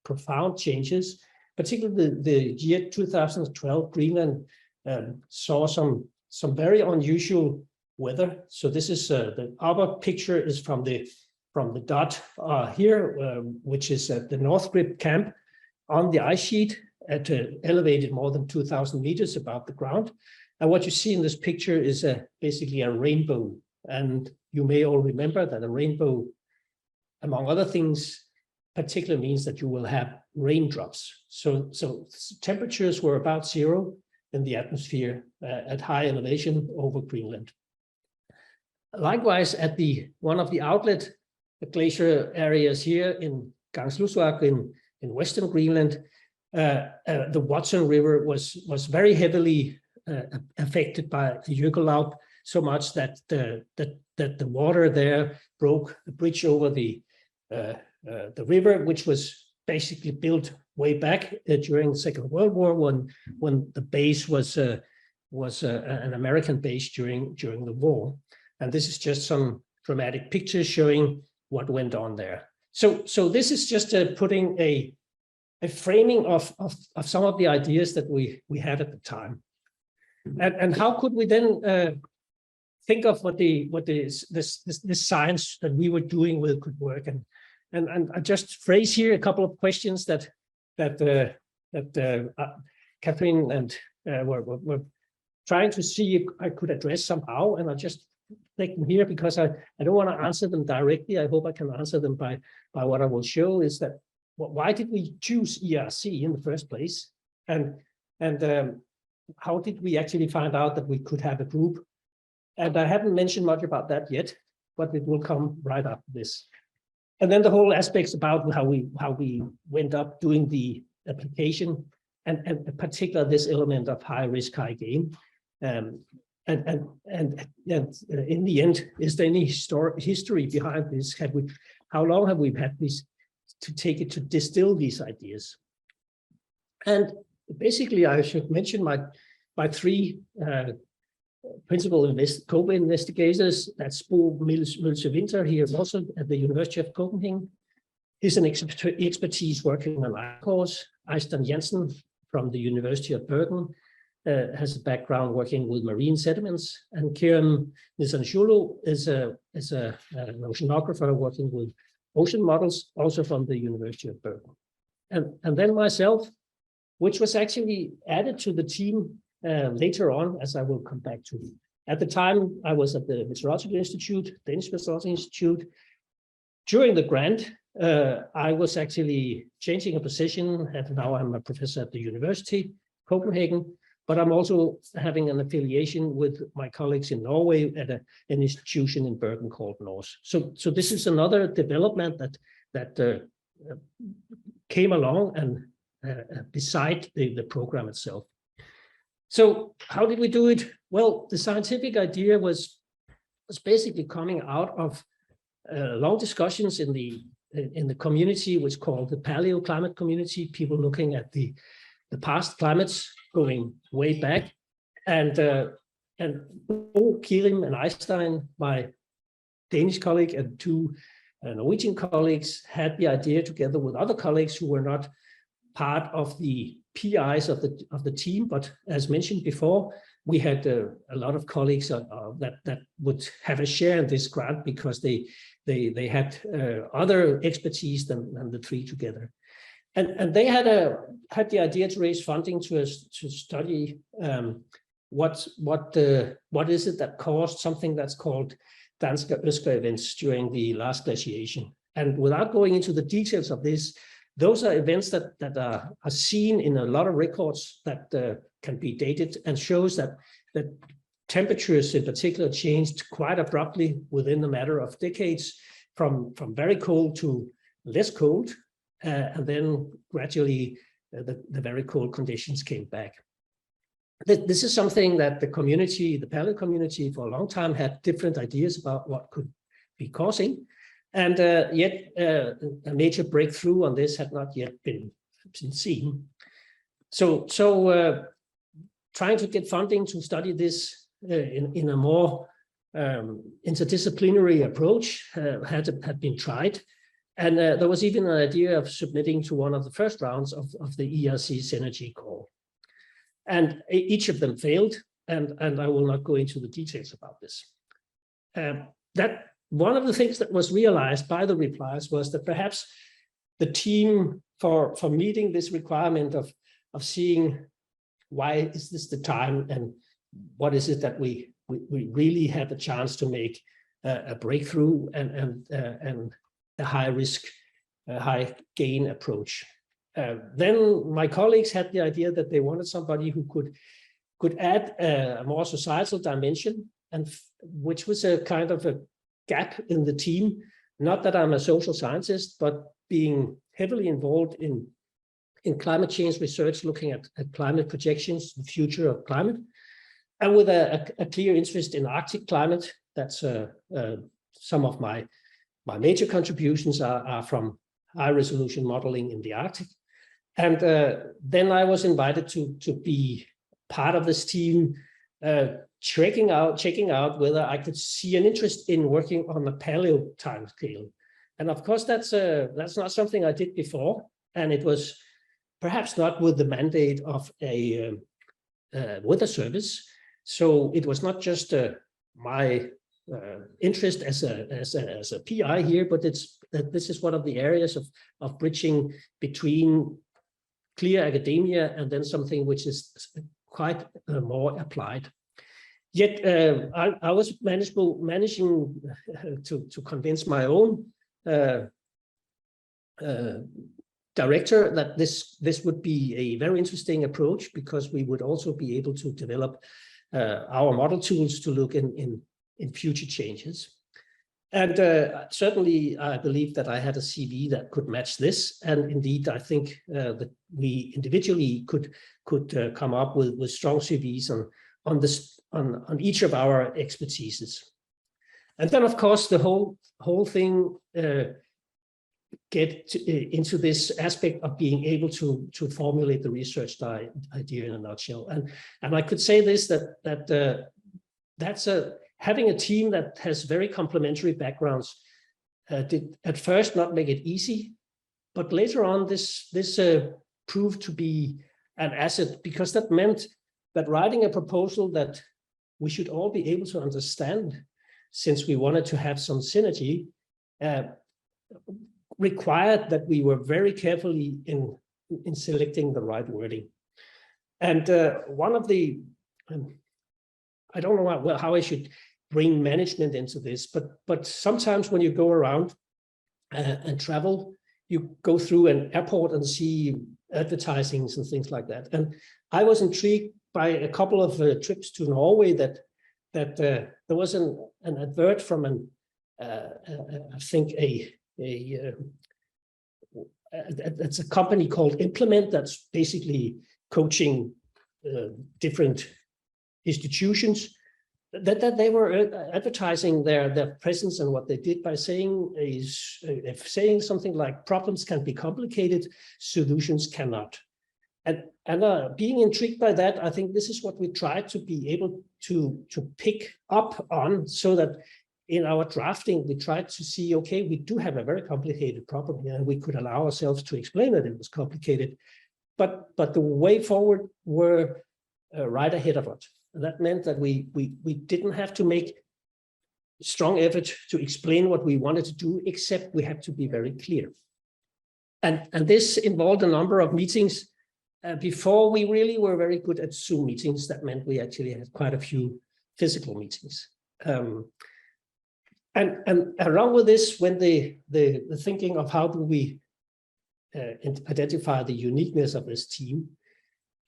profound changes, particularly the year 2012. Greenland saw some very unusual weather. So this is the upper picture is from the dot here, which is at the North Grip Camp on the ice sheet at elevated more than 2,000 meters above the ground. And what you see in this picture is basically a rainbow. And you may all remember that a rainbow, among other things, particularly means that you will have raindrops. So temperatures were about zero in the atmosphere at high elevation over Greenland. Likewise, at one of the outlet glacier areas here in Gangslusuaq in Western Greenland, the Watson River was very heavily affected by the Jökullaub, so much that the water there broke the bridge over the river, which was basically built way back during the Second World War, when the base was an American base during the war. And this is just some dramatic pictures showing what went on there. So this is just putting a framing of some of the ideas that we had at the time. And how could we then think of what this science that we were doing with could work? And I just phrase here a couple of questions that Catherine and were trying to see if I could address somehow, and I just take them here because I don't want to answer them directly. I hope I can answer them by what I will show. Is that why did we choose ERC in the first place, and how did we actually find out that we could have a group? And I haven't mentioned much about that yet, but it will come right after this. And then the whole aspects about how we went up doing the application, and in particular this element of high risk, high gain. And in the end, is there any history behind this? How long have we had this to take it to distill these ideas? And basically, I should mention my three principal co-investigators. That's Bo Mølse-Winther here also at the University of Copenhagen. He's an expertise working on ice cores. Øystein Jensen from the University of Bergen has a background working with marine sediments, and Kiran Nisanjulu is an oceanographer working with ocean models, also from the University of Bergen. And then myself, which was actually added to the team later on, as I will come back to. At the time, I was at the Meteorological Institute, Danish Meteorological Institute. During the grant, I was actually changing a position, and now I'm a professor at the University Copenhagen, but I'm also having an affiliation with my colleagues in Norway at an institution in Bergen called NORS. So this is another development that came along and beside the program itself. So how did we do it? Well, the scientific idea was basically coming out of long discussions in the community, which is called the paleoclimate community, people looking at the past climates going way back. And Bo, Kirim, and Eystein, my Danish colleague, and two Norwegian colleagues, had the idea together with other colleagues who were not part of the PIs of the team, but as mentioned before, we had a lot of colleagues that would have a share in this grant because they had other expertise than the three together, and they had the idea to raise funding to study what is it that caused something that's called Danske Øster events during the last glaciation. And without going into the details of this, those are events that are seen in a lot of records that can be dated and shows that temperatures in particular changed quite abruptly within a matter of decades from very cold to less cold, and then gradually the very cold conditions came back. This is something that the community, the paleo community, for a long time had different ideas about what could be causing. And yet a major breakthrough on this had not yet been seen. So trying to get funding to study this in a more interdisciplinary approach had been tried. And there was even an idea of submitting to one of the first rounds of the ERC Synergy call. And each of them failed, and I will not go into the details about this. One of the things that was realized by the replies was that perhaps the team for meeting this requirement of seeing why is this the time and what is it that we really have a chance to make a breakthrough and a high risk, high gain approach. Then my colleagues had the idea that they wanted somebody who could add a more societal dimension, and which was a kind of a gap in the team. Not that I'm a social scientist, but being heavily involved in climate change research, looking at climate projections, the future of climate, and with a clear interest in Arctic climate. That's some of my major contributions are from high resolution modeling in the Arctic. And then I was invited to be part of this team, checking out whether I could see an interest in working on the paleo time scale. And of course, that's not something I did before, and it was perhaps not with the mandate of a weather service. So it was not just my interest as a PI here, but this is one of the areas of bridging between clear academia and then something which is quite more applied. Yet I was managing to convince my own director that this would be a very interesting approach, because we would also be able to develop our model tools to look in future changes. And certainly I believe that I had a CV that could match this. And indeed, I think that we individually could come up with strong CVs on each of our expertises. And then, of course, the whole thing get into this aspect of being able to formulate the research idea in a nutshell. And I could say this, that's having a team that has very complementary backgrounds did at first not make it easy, but later on this proved to be an asset, because that meant that writing a proposal that we should all be able to understand, since we wanted to have some synergy, required that we were very carefully in selecting the right wording. And one of the I don't know how I should bring management into this, but sometimes when you go around and travel, you go through an airport and see advertisings and things like that. And I was intrigued by a couple of trips to Norway that there was an advert from I think it's a company called Implement that's basically coaching different institutions, that they were advertising their presence and what they did by saying something like problems can be complicated, solutions cannot. And being intrigued by that, I think this is what we try to be able to pick up on, so that in our drafting, we tried to see, okay, we do have a very complicated problem here, and we could allow ourselves to explain that it was complicated, but the way forward were right ahead of us. And that meant that we didn't have to make strong effort to explain what we wanted to do, except we had to be very clear. And this involved a number of meetings. Before we really were very good at Zoom meetings, that meant we actually had quite a few physical meetings. And along with this went the thinking of how do we identify the uniqueness of this team.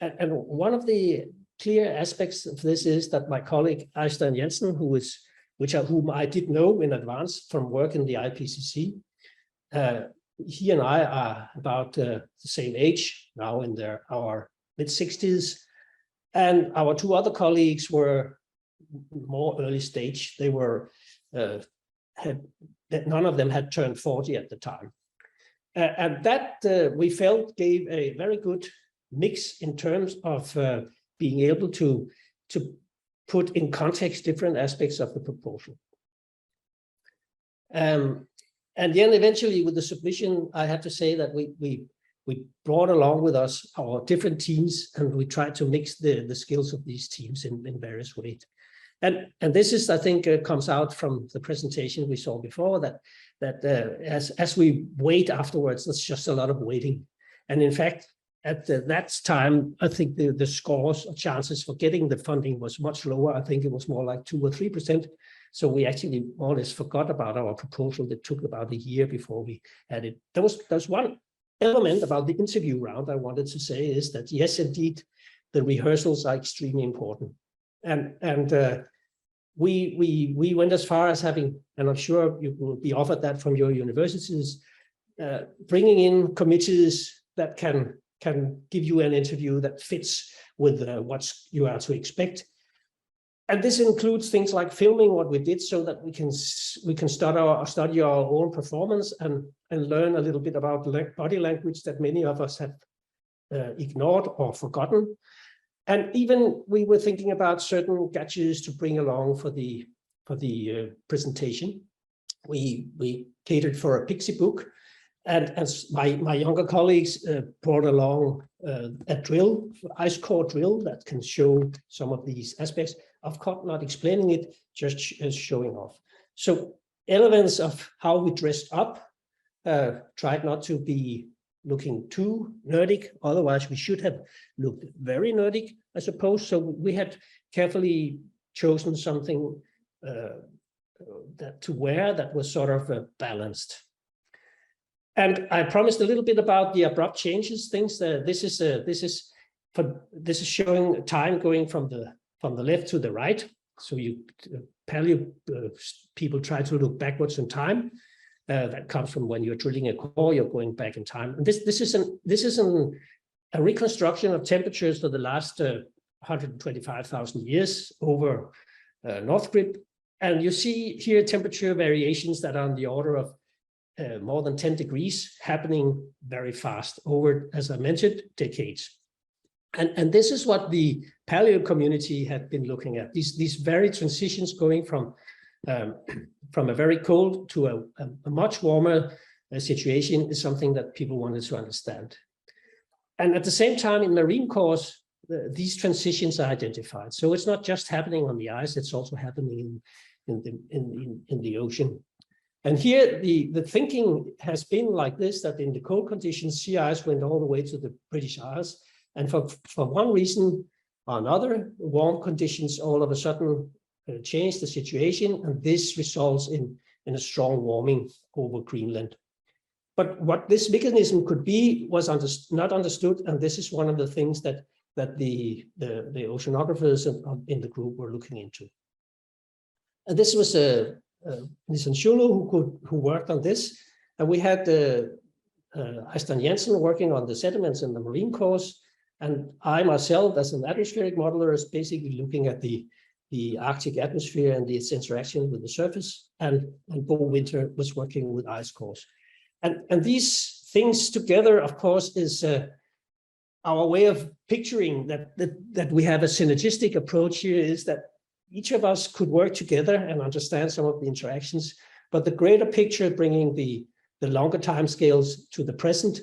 And one of the clear aspects of this is that my colleague Eystein Jensen, whom I did know in advance from work in the IPCC, he and I are about the same age now, in our mid-60s, and our two other colleagues were more early stage. They were none of them had turned 40 at the time, and that we felt gave a very good mix in terms of being able to put in context different aspects of the proposal. And then eventually with the submission, I have to say that we brought along with us our different teams, and we tried to mix the skills of these teams in various ways. And this is, I think, comes out from the presentation we saw before, that as we wait afterwards, it's just a lot of waiting. And in fact, at that time, I think the scores or chances for getting the funding was much lower. I think it was more like 2 or 3%. So we actually more or less forgot about our proposal. That took about a year before we had it. There's one element about the interview round I wanted to say, is that yes, indeed, the rehearsals are extremely important. And we went as far as having, and I'm sure you will be offered that from your universities, bringing in committees that can give you an interview that fits with what you are to expect. And this includes things like filming what we did, so that we can study our own performance and learn a little bit about body language that many of us have ignored or forgotten. And even we were thinking about certain gadgets to bring along for the presentation. We catered for a Pixie book, and as my younger colleagues brought along a drill, ice core drill, that can show some of these aspects. Of course, not explaining it, just as showing off. So elements of how we dressed up, tried not to be looking too nerdic, otherwise we should have looked very nerdic, I suppose. So we had carefully chosen something that to wear that was sort of balanced. And I promised a little bit about the abrupt changes things. This is showing time going from the left to the right. So paleo people try to look backwards in time. That comes from when you're drilling a core, you're going back in time. And this is a reconstruction of temperatures for the last 125,000 years over North Grip. And you see here temperature variations that are on the order of more than 10 degrees, happening very fast over, as I mentioned, decades. And this is what the paleo community had been looking at, these very transitions going from a very cold to a much warmer situation is something that people wanted to understand. And at the same time, in marine cores, these transitions are identified. So it's not just happening on the ice, it's also happening in the ocean. And here the thinking has been like this, that in the cold conditions, sea ice went all the way to the British Isles. And for one reason, or another, warm conditions all of a sudden change the situation, and this results in a strong warming over Greenland. But what this mechanism could be was not understood, and this is one of the things that the oceanographers in the group were looking into. And this was Nissen Schulu who worked on this, and we had Øystein Jensen working on the sediments in the marine cores, and I myself, as an atmospheric modeler, is basically looking at the Arctic atmosphere and its interaction with the surface, and Bo Winter was working with ice cores. And these things together, of course, is our way of picturing that we have a synergistic approach here, is that each of us could work together and understand some of the interactions, but the greater picture, bringing the longer time scales to the present,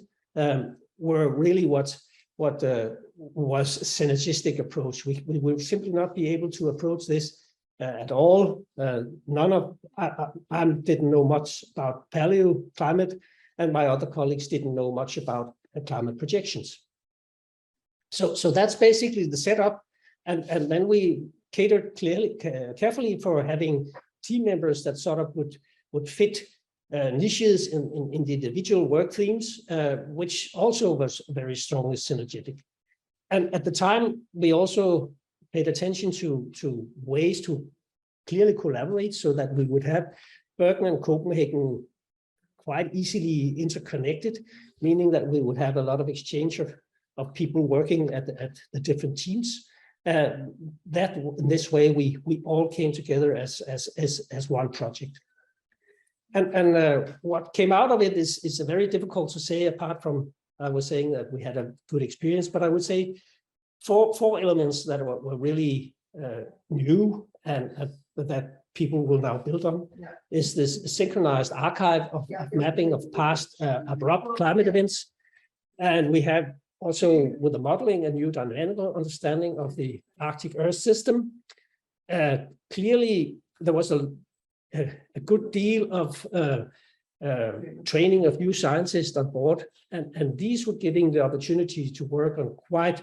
were really what was a synergistic approach. We will simply not be able to approach this at all. I didn't know much about paleoclimate, and my other colleagues didn't know much about climate projections. So that's basically the setup, and then we catered carefully for having team members that sort of would fit niches in the individual work themes, which also was very strongly synergetic. And at the time, we also paid attention to ways to clearly collaborate so that we would have Bergen and Copenhagen quite easily interconnected, meaning that we would have a lot of exchange of people working at the different teams. That in this way we all came together as one project. And what came out of it is very difficult to say, apart from I was saying that we had a good experience, but I would say four elements that were really new and that people will now build on is this synchronized archive of mapping of past abrupt climate events. And we have also, with the modeling, a new dynamical understanding of the Arctic Earth system. Clearly, there was a good deal of training of new scientists on board, and these were giving the opportunity to work on quite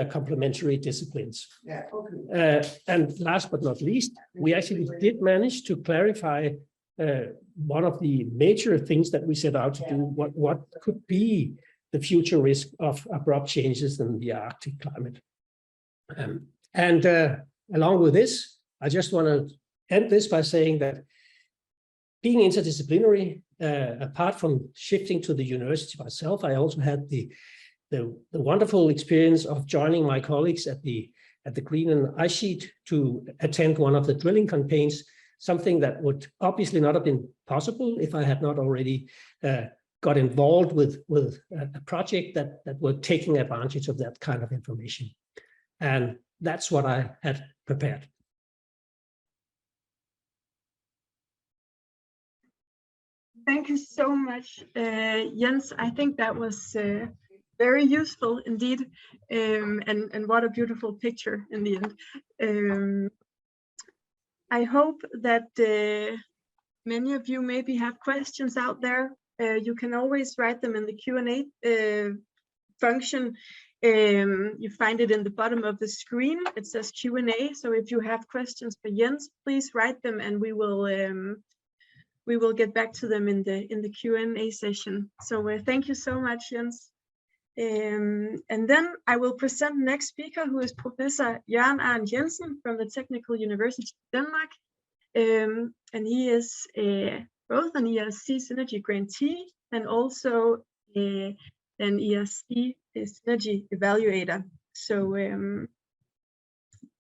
complementary disciplines. Yeah, okay. And last but not least, we actually did manage to clarify one of the major things that we set out to do, what could be the future risk of abrupt changes in the Arctic climate. And along with this, I just want to end this by saying that being interdisciplinary, apart from shifting to the university myself, I also had the wonderful experience of joining my colleagues at the Greenland ice sheet to attend one of the drilling campaigns, something that would obviously not have been possible if I had not already got involved with a project that were taking advantage of that kind of information. And that's what I had prepared. Thank you so much, Jens. I think that was very useful indeed, and what a beautiful picture in the end. I hope that many of you maybe have questions out there. You can always write them in the Q&A function. You find it in the bottom of the screen. It says Q&A. So if you have questions for Jens, please write them, and we will get back to them in the Q&A session. So thank you so much, Jens. And then I will present next speaker, who is Professor Jørgen Arndt Jensen from the Technical University of Denmark. And he is both an ERC Synergy grantee and also an ERC Synergy evaluator. So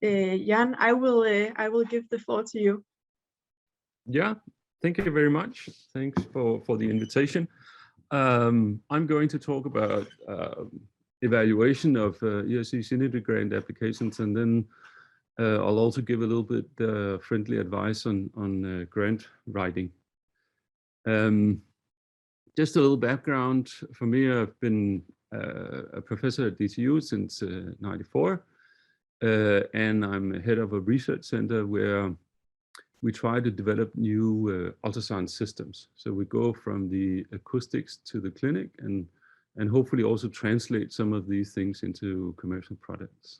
Jan, I will give the floor to you. Yeah, thank you very much. Thanks for the invitation. I'm going to talk about evaluation of ERC Synergy grant applications, and then I'll also give a little bit friendly advice on grant writing. Just a little background for me. I've been a professor at DTU since '94, and I'm head of a research center where we try to develop new ultrasound systems. So we go from the acoustics to the clinic and hopefully also translate some of these things into commercial products.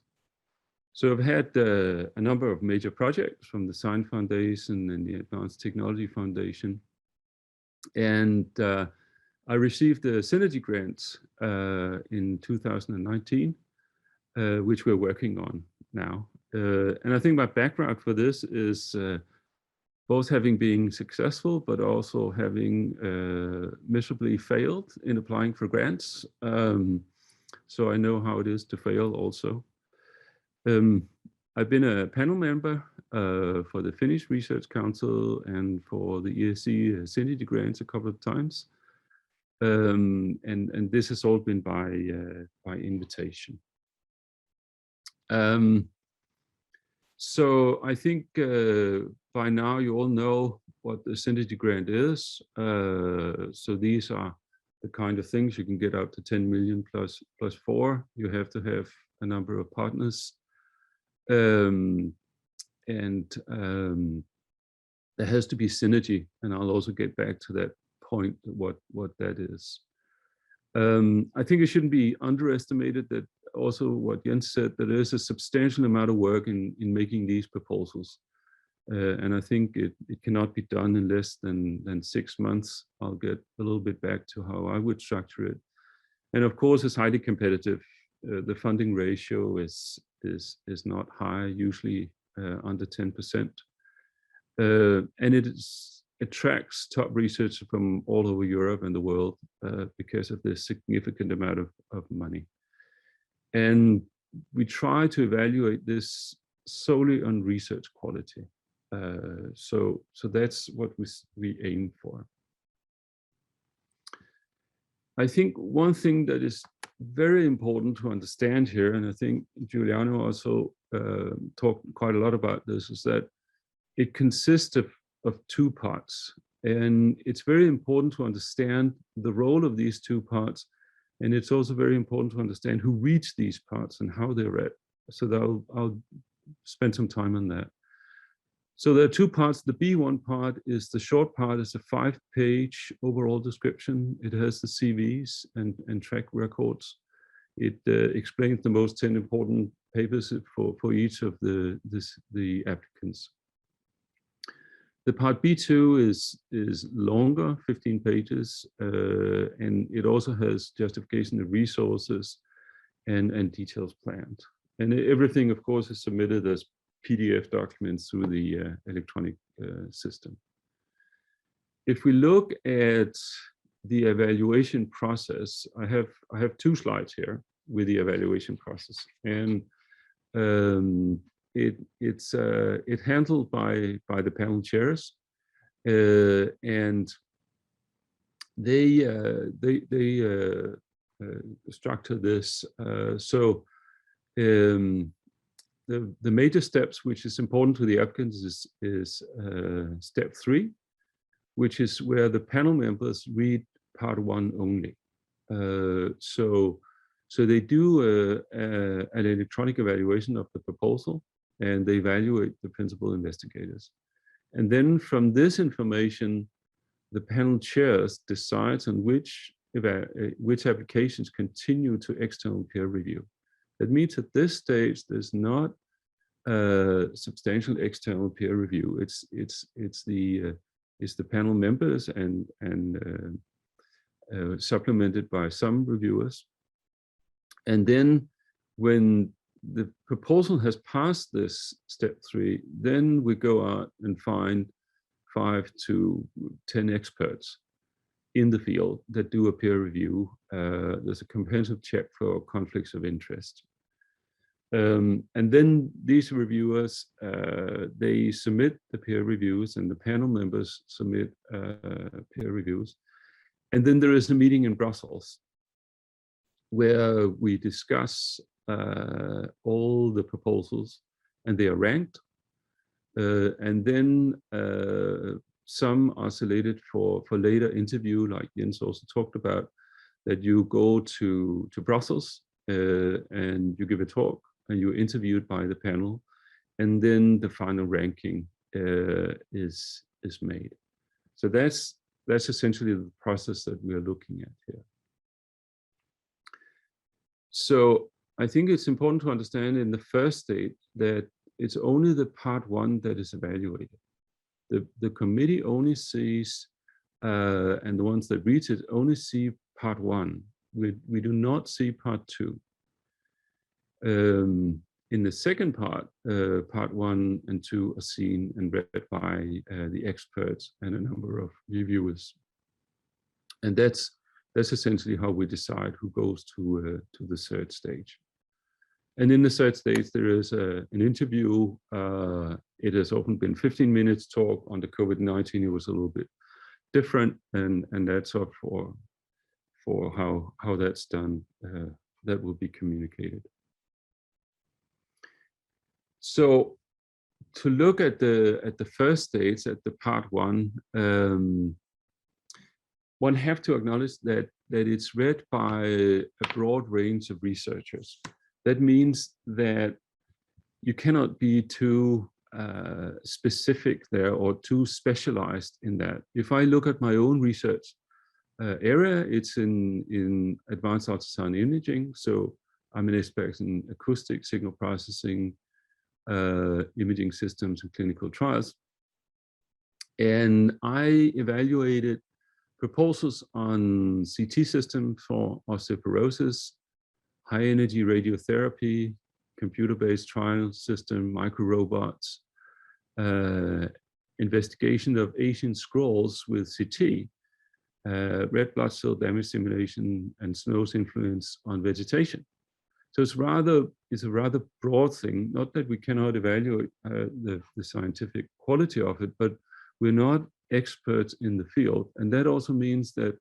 So I've had a number of major projects from the Science Foundation and the Advanced Technology Foundation. And I received the Synergy grants in 2019, which we're working on now. And I think my background for this is both having been successful, but also having miserably failed in applying for grants. So I know how it is to fail also. I've been a panel member for the Finnish Research Council and for the ERC Synergy grants a couple of times. And this has all been by invitation. So I think by now you all know what the Synergy grant is. So these are the kind of things you can get up to 10 million plus 4. You have to have a number of partners. There has to be synergy, and I'll also get back to that point, what that is. I think it shouldn't be underestimated that also what Jens said, that there is a substantial amount of work in making these proposals. And I think it cannot be done in less than 6 months. I'll get a little bit back to how I would structure it. And of course, it's highly competitive. The funding ratio is not high, usually under 10%. And it attracts top research from all over Europe and the world because of this significant amount of money. And we try to evaluate this solely on research quality. So that's what we aim for. I think one thing that is very important to understand here, and I think Giuliano also talked quite a lot about this, is that it consists of 2 parts. And it's very important to understand the role of these 2 parts. And it's also very important to understand who reads these parts and how they're read. So I'll spend some time on that. So there are 2 parts. The B1 part is the short part. It's a 5-page overall description. It has the CVs and track records. It explains the most 10 important papers for each of the applicants. The part B2 is longer, 15 pages, and it also has justification of resources and details planned. And everything, of course, is submitted as PDF documents through the electronic system. If we look at the evaluation process, I have 2 slides here with the evaluation process, and it's handled by the panel chairs, and they structure this. So the major steps, which is important to the applicants, is step 3, which is where the panel members read part 1 only. So they do an electronic evaluation of the proposal, and they evaluate the principal investigators. And then from this information, the panel chairs decides on which applications continue to external peer review. That means at this stage, there's not substantial external peer review. It's the panel members and supplemented by some reviewers. And then when the proposal has passed this step 3, then we go out and find 5 to 10 experts in the field that do a peer review. There's a comprehensive check for conflicts of interest. And then these reviewers, they submit the peer reviews, and the panel members submit peer reviews. And then there is a meeting in Brussels where we discuss all the proposals, and they are ranked. And then some are selected for later interview, like Jens also talked about, that you go to Brussels and you give a talk, and you're interviewed by the panel, and then the final ranking is made. So that's essentially the process that we are looking at here. So I think it's important to understand in the first stage that it's only the part 1 that is evaluated. The committee only sees, and the ones that read it only see part 1. We do not see part 2. In the second part, part 1 and 2 are seen and read by the experts and a number of reviewers. And that's essentially how we decide who goes to the third stage. And in the third stage, there is an interview. It has often been 15 minutes talk. On the COVID-19, it was a little bit different, and that's up for how that's done. That will be communicated. So to look at the first stage, at the part 1, one have to acknowledge that it's read by a broad range of researchers. That means that you cannot be too specific there or too specialized in that. If I look at my own research area, it's in advanced ultrasound imaging. So I'm an expert in acoustic signal processing, imaging systems and clinical trials. And I evaluated proposals on CT systems for osteoporosis, high energy radiotherapy, computer-based trial system, micro-robots, investigation of Asian scrolls with CT, red blood cell damage simulation, and snow's influence on vegetation. So it's a rather broad thing, not that we cannot evaluate the scientific quality of it, but we're not experts in the field. And that also means that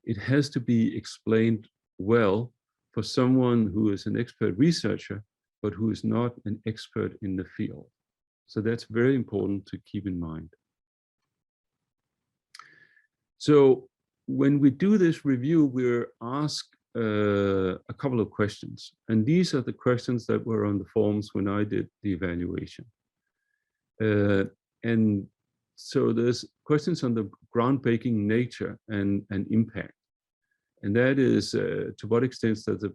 it has to be explained well for someone who is an expert researcher, but who is not an expert in the field. So that's very important to keep in mind. So when we do this review, we're asked a couple of questions. And these are the questions that were on the forms when I did the evaluation. And so there's questions on the groundbreaking nature and impact. And that is, to what extent does the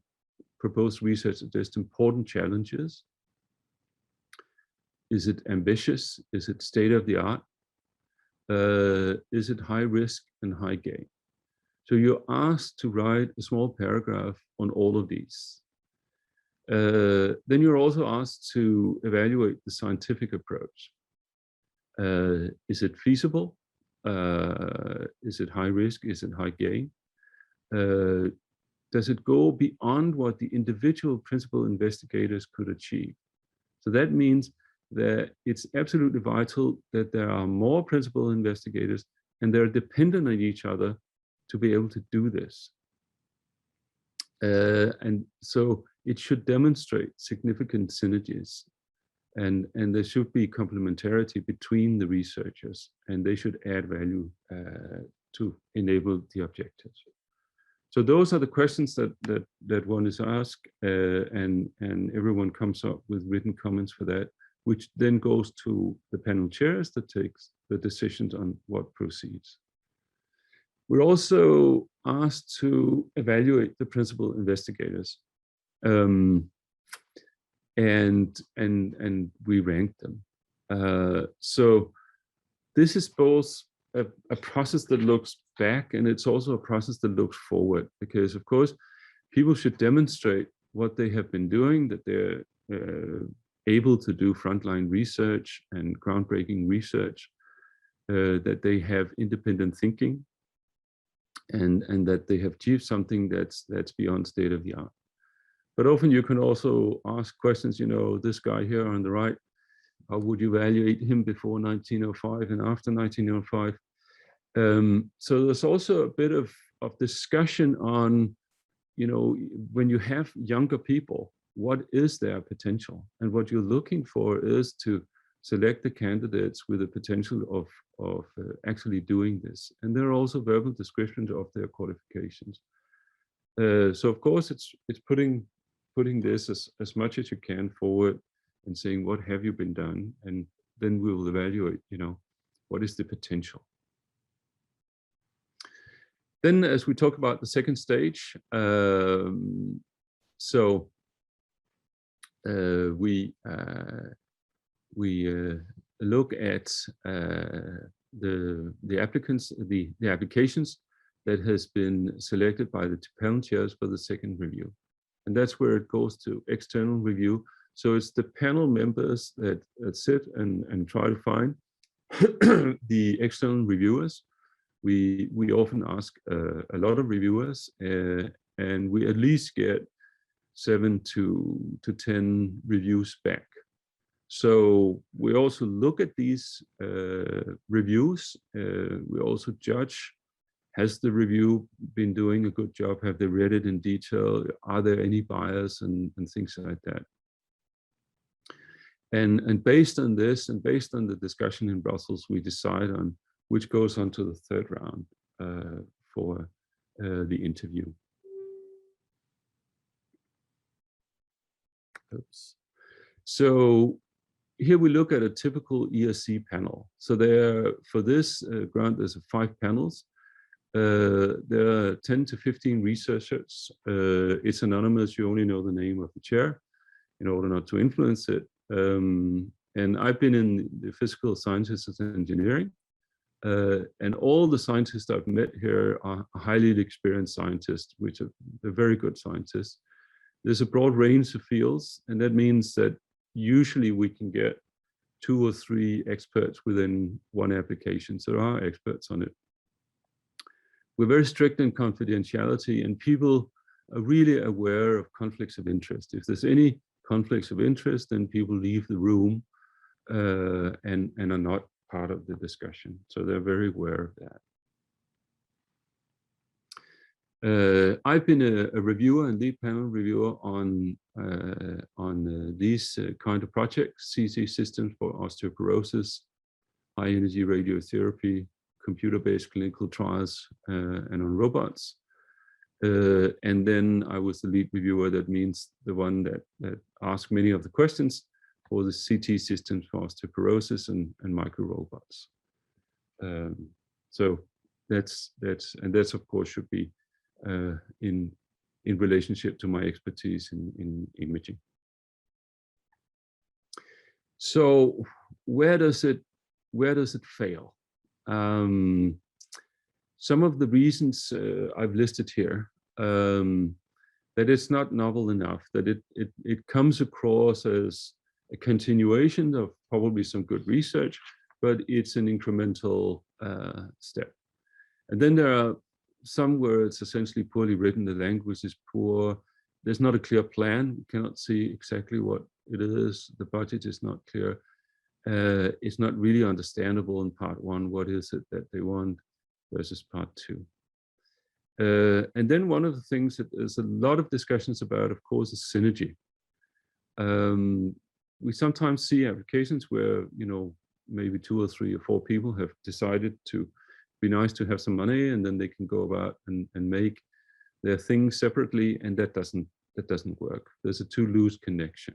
proposed research address important challenges? Is it ambitious? Is it state of the art? Is it high risk and high gain? So you're asked to write a small paragraph on all of these. Then you're also asked to evaluate the scientific approach. Is it feasible? Is it high risk? Is it high gain? Does it go beyond what the individual principal investigators could achieve? So that means that it's absolutely vital that there are more principal investigators and they're dependent on each other to be able to do this. And so it should demonstrate significant synergies, and there should be complementarity between the researchers, and they should add value to enable the objectives. So those are the questions that one is asked, and everyone comes up with written comments for that, which then goes to the panel chairs that takes the decisions on what proceeds. We're also asked to evaluate the principal investigators, and we rank them. So this is both a process that looks back, and it's also a process that looks forward, because of course people should demonstrate what they have been doing, that they're able to do frontline research and groundbreaking research, that they have independent thinking, and that they have achieved something that's beyond state of the art. But often you can also ask questions, you know, this guy here on the right, how would you evaluate him before 1905 and after 1905? So there's also a bit of discussion on, you know, when you have younger people, what is their potential? And what you're looking for is to select the candidates with the potential of actually doing this. And there are also verbal descriptions of their qualifications. So of course, it's putting this as much as you can forward and saying, what have you been done? And then we will evaluate, you know, what is the potential? Then as we talk about the second stage, so we look at the applicants, the applications that has been selected by the panel chairs for the second review. And that's where it goes to external review. So it's the panel members that sit and try to find the external reviewers. We often ask a lot of reviewers, and we at least get 7 to 10 reviews back. So we also look at these reviews. We also judge, has the review been doing a good job? Have they read it in detail? Are there any bias and things like that? And based on this, and based on the discussion in Brussels, we decide on which goes on to the third round for the interview. Oops. So here we look at a typical ERC panel. So there, for this grant, there's 5 panels. There are 10 to 15 researchers. It's anonymous. You only know the name of the chair in order not to influence it. And I've been in the physical sciences and engineering. And all the scientists I've met here are highly experienced scientists, which are they're very good scientists. There's a broad range of fields, and that means that usually we can get 2 or 3 experts within one application. So there are experts on it. We're very strict in confidentiality, and people are really aware of conflicts of interest. If there's any conflicts of interest, then people leave the room and are not part of the discussion. So they're very aware of that. I've been a reviewer and lead panel reviewer on these kind of projects: CT systems for osteoporosis, high energy radiotherapy, computer-based clinical trials, and on robots. And then I was the lead reviewer. That means the one that asked many of the questions for the CT systems for osteoporosis and micro robots. So that's of course should be in relationship to my expertise in imaging. So where does it fail? Some of the reasons I've listed here, that it's not novel enough, that it comes across as a continuation of probably some good research, but it's an incremental step. And then there are some where it's essentially poorly written, the language is poor, there's not a clear plan, you cannot see exactly what it is, the budget is not clear, it's not really understandable in part 1, what is it that they want versus part 2. And then one of the things that there's a lot of discussions about, of course, is synergy. We sometimes see applications where, you know, maybe 2 or 3 or 4 people have decided to be nice to have some money, and then they can go about and make their things separately, and that doesn't work. There's a too loose connection.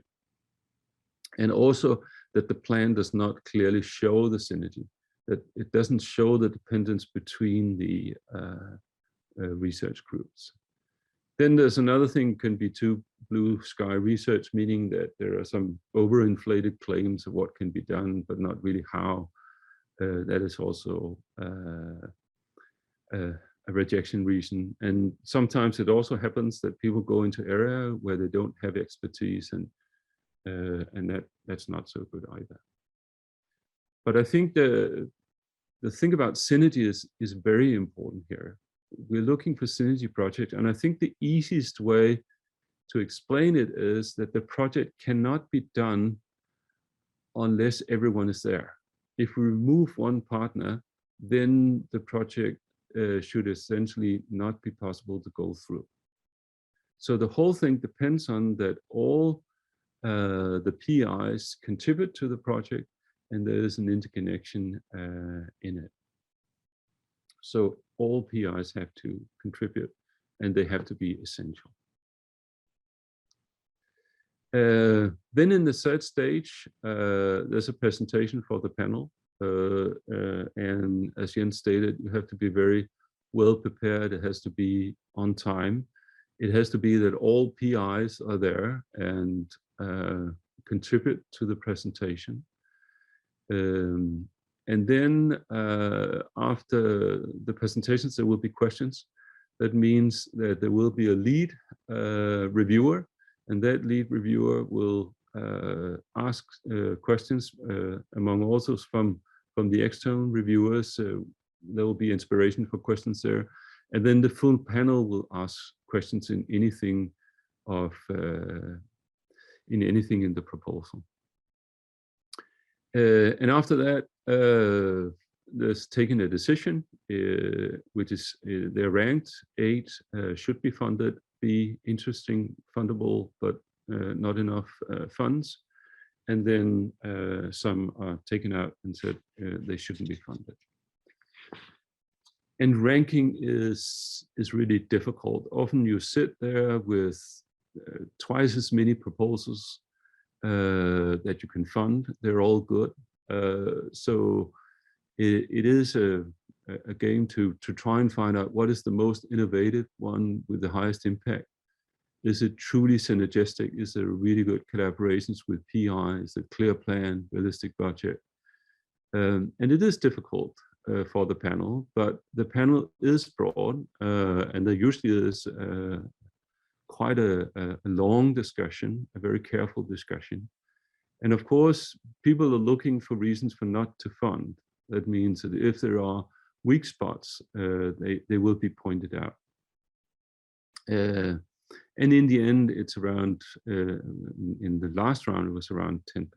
And also that the plan does not clearly show the synergy, that it doesn't show the dependence between the research groups. Then there's another thing, can be too blue sky research, meaning that there are some overinflated claims of what can be done, but not really how. That is also a rejection reason. And sometimes it also happens that people go into area where they don't have expertise, and that's not so good either. But I think the thing about synergy is very important here. We're looking for synergy projects, and I think the easiest way to explain it is that the project cannot be done unless everyone is there. If we remove one partner, then the project should essentially not be possible to go through. So the whole thing depends on that all the PIs contribute to the project, and there is an interconnection in it. So all PIs have to contribute, and they have to be essential. Then in the third stage, there's a presentation for the panel. And as Jens stated, you have to be very well prepared. It has to be on time. It has to be that all PIs are there, and contribute to the presentation. And then after the presentations, there will be questions. That means that there will be a lead reviewer, and that lead reviewer will ask questions among also from the external reviewers. There will be inspiration for questions there. And then the full panel will ask questions in anything in the proposal. And after that, there's taken a decision, which is they're ranked. 8 should be funded, B interesting, fundable, but not enough funds. And then some are taken out and said they shouldn't be funded. And ranking is really difficult. Often you sit there with twice as many proposals that you can fund. They're all good. So it is a game to try and find out what is the most innovative one with the highest impact. Is it truly synergistic? Is there really good collaborations with PI? Is it clear plan, realistic budget? And it is difficult for the panel, but the panel is broad, and there usually is quite a long discussion, a very careful discussion. And of course, people are looking for reasons for not to fund. That means that if there are weak spots, they will be pointed out. And in the end, it's around, in the last round, it was around 10%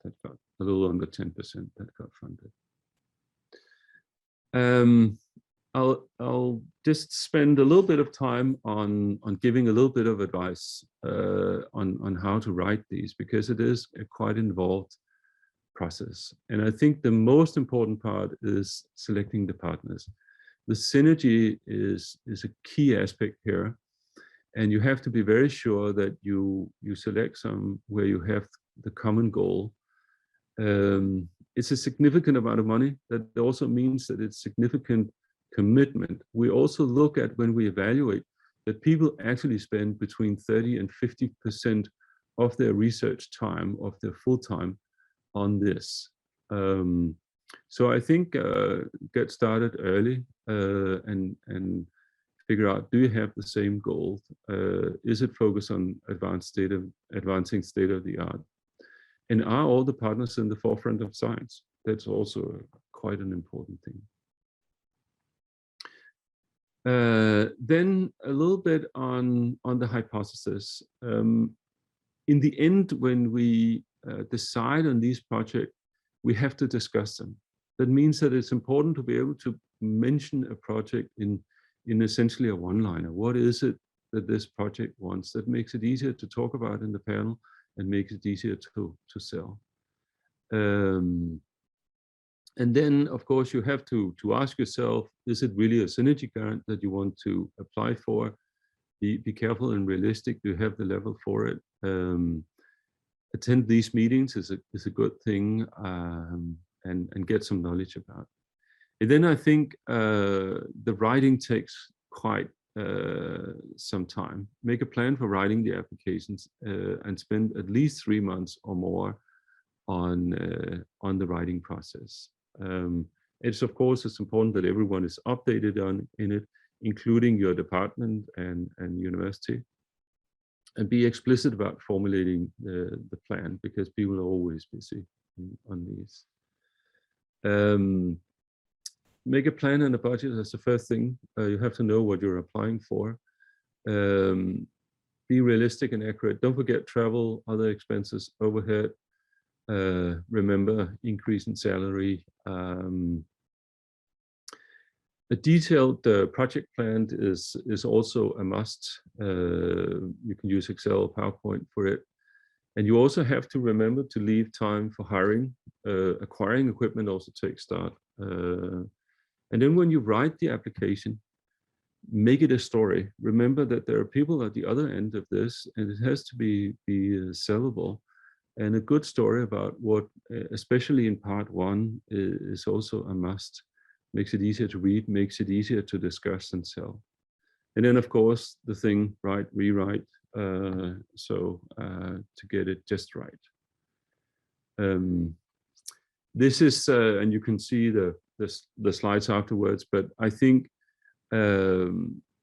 that got, a little under 10% that got funded. I'll just spend a little bit of time on giving a little bit of advice on how to write these, because it is a quite involved process. And I think the most important part is selecting the partners. The synergy is a key aspect here. And you have to be very sure that you select some where you have the common goal. It's a significant amount of money. That also means that it's significant commitment. We also look at, when we evaluate, that people actually spend between 30 and 50% of their research time, of their full time, on this. So I think get started early and figure out, do you have the same goal? Is it focused on advancing state of the art? And are all the partners in the forefront of science? That's also quite an important thing. Then a little bit on the hypothesis. In the end, when we decide on these projects, we have to discuss them. That means that it's important to be able to mention a project in essentially a one-liner. What is it that this project wants? That makes it easier to talk about in the panel and makes it easier to sell. And then, of course, you have to ask yourself, is it really a synergy grant that you want to apply for? Be careful and realistic. Do you have the level for it? Attend these meetings is a good thing, and get some knowledge about. And then I think the writing takes quite some time. Make a plan for writing the applications and spend at least 3 months or more on the writing process. It's of course, it's important that everyone is updated in it, including your department and university, and be explicit about formulating the plan, because people are always busy on these. Make a plan and a budget. That's the first thing. You have to know what you're applying for. Be realistic and accurate. Don't forget travel, other expenses, overhead. Remember, increase in salary. A detailed project plan is also a must. You can use Excel or PowerPoint for it. And you also have to remember to leave time for hiring. Acquiring equipment also takes start. And then when you write the application, make it a story. Remember that there are people at the other end of this, and it has to be sellable. And a good story about what, especially in part 1, is also a must. Makes it easier to read, makes it easier to discuss and sell. And then, of course, the thing, write, rewrite, to get it just right. This is, and you can see the slides afterwards, but I think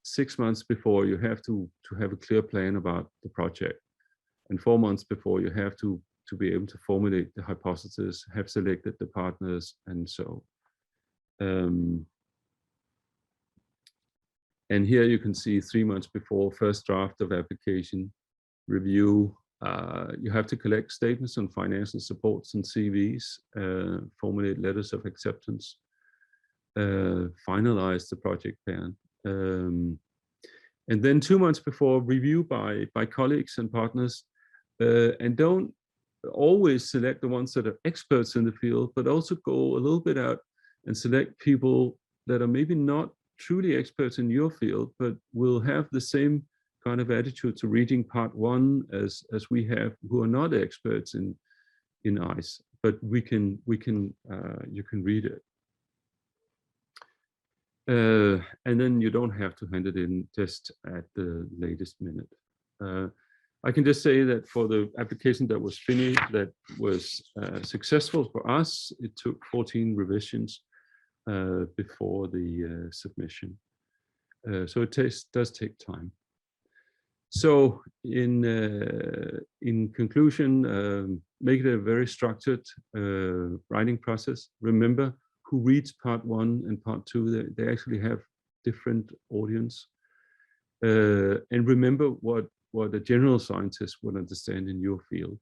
6 months before you have to have a clear plan about the project, and 4 months before you have to be able to formulate the hypothesis, have selected the partners, and so. And here you can see 3 months before, first draft of application, review. You have to collect statements on financial supports and CVs, formulate letters of acceptance, finalize the project plan. And then 2 months before, review by colleagues and partners, and don't always select the ones that are experts in the field, but also go a little bit out and select people that are maybe not truly experts in your field, but will have the same kind of attitude to reading part 1 as we have, who are not experts in ICE, but you can read it. And then you don't have to hand it in just at the latest minute. I can just say that for the application that was finished, that was successful for us, it took 14 revisions before the submission. So it does take time. So in conclusion, make it a very structured writing process. Remember who reads part 1 and part 2, they actually have different audience. And remember what a general scientist would understand in your field.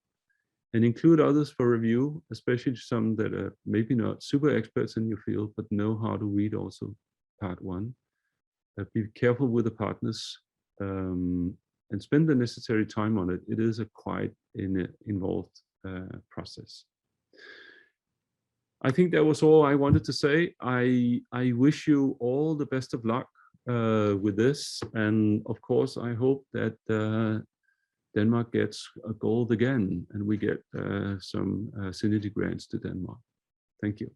And include others for review, especially some that are maybe not super experts in your field, but know how to read also part 1. Be careful with the partners and spend the necessary time on it. It is a quite involved process. I think that was all I wanted to say. I wish you all the best of luck with this. And of course, I hope that Denmark gets a gold again and we get some Synergy grants to Denmark. Thank you.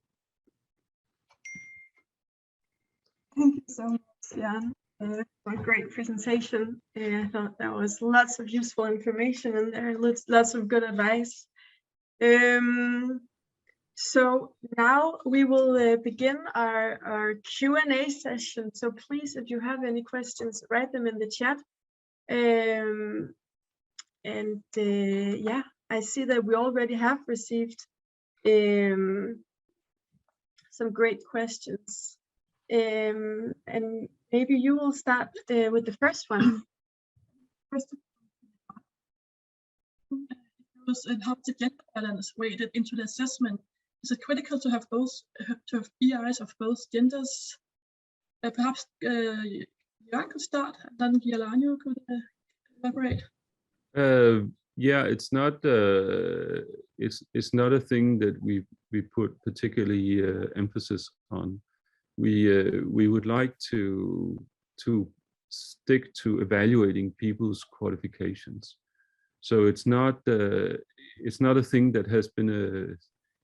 Thank you so much, Jan, for a great presentation. I thought there was lots of useful information and there lots of good advice. So now we will begin our Q&A session. So please, if you have any questions, write them in the chat. Yeah, I see that we already have received some great questions. And maybe you will start with the first one. First, how the gender balance weighted into the assessment? Is it critical to have EIs of both genders? Perhaps Jan could start, and then Giuliano could elaborate. Yeah, it's not a thing that we put particularly emphasis on. We would like to stick to evaluating people's qualifications. So it's not a thing that has been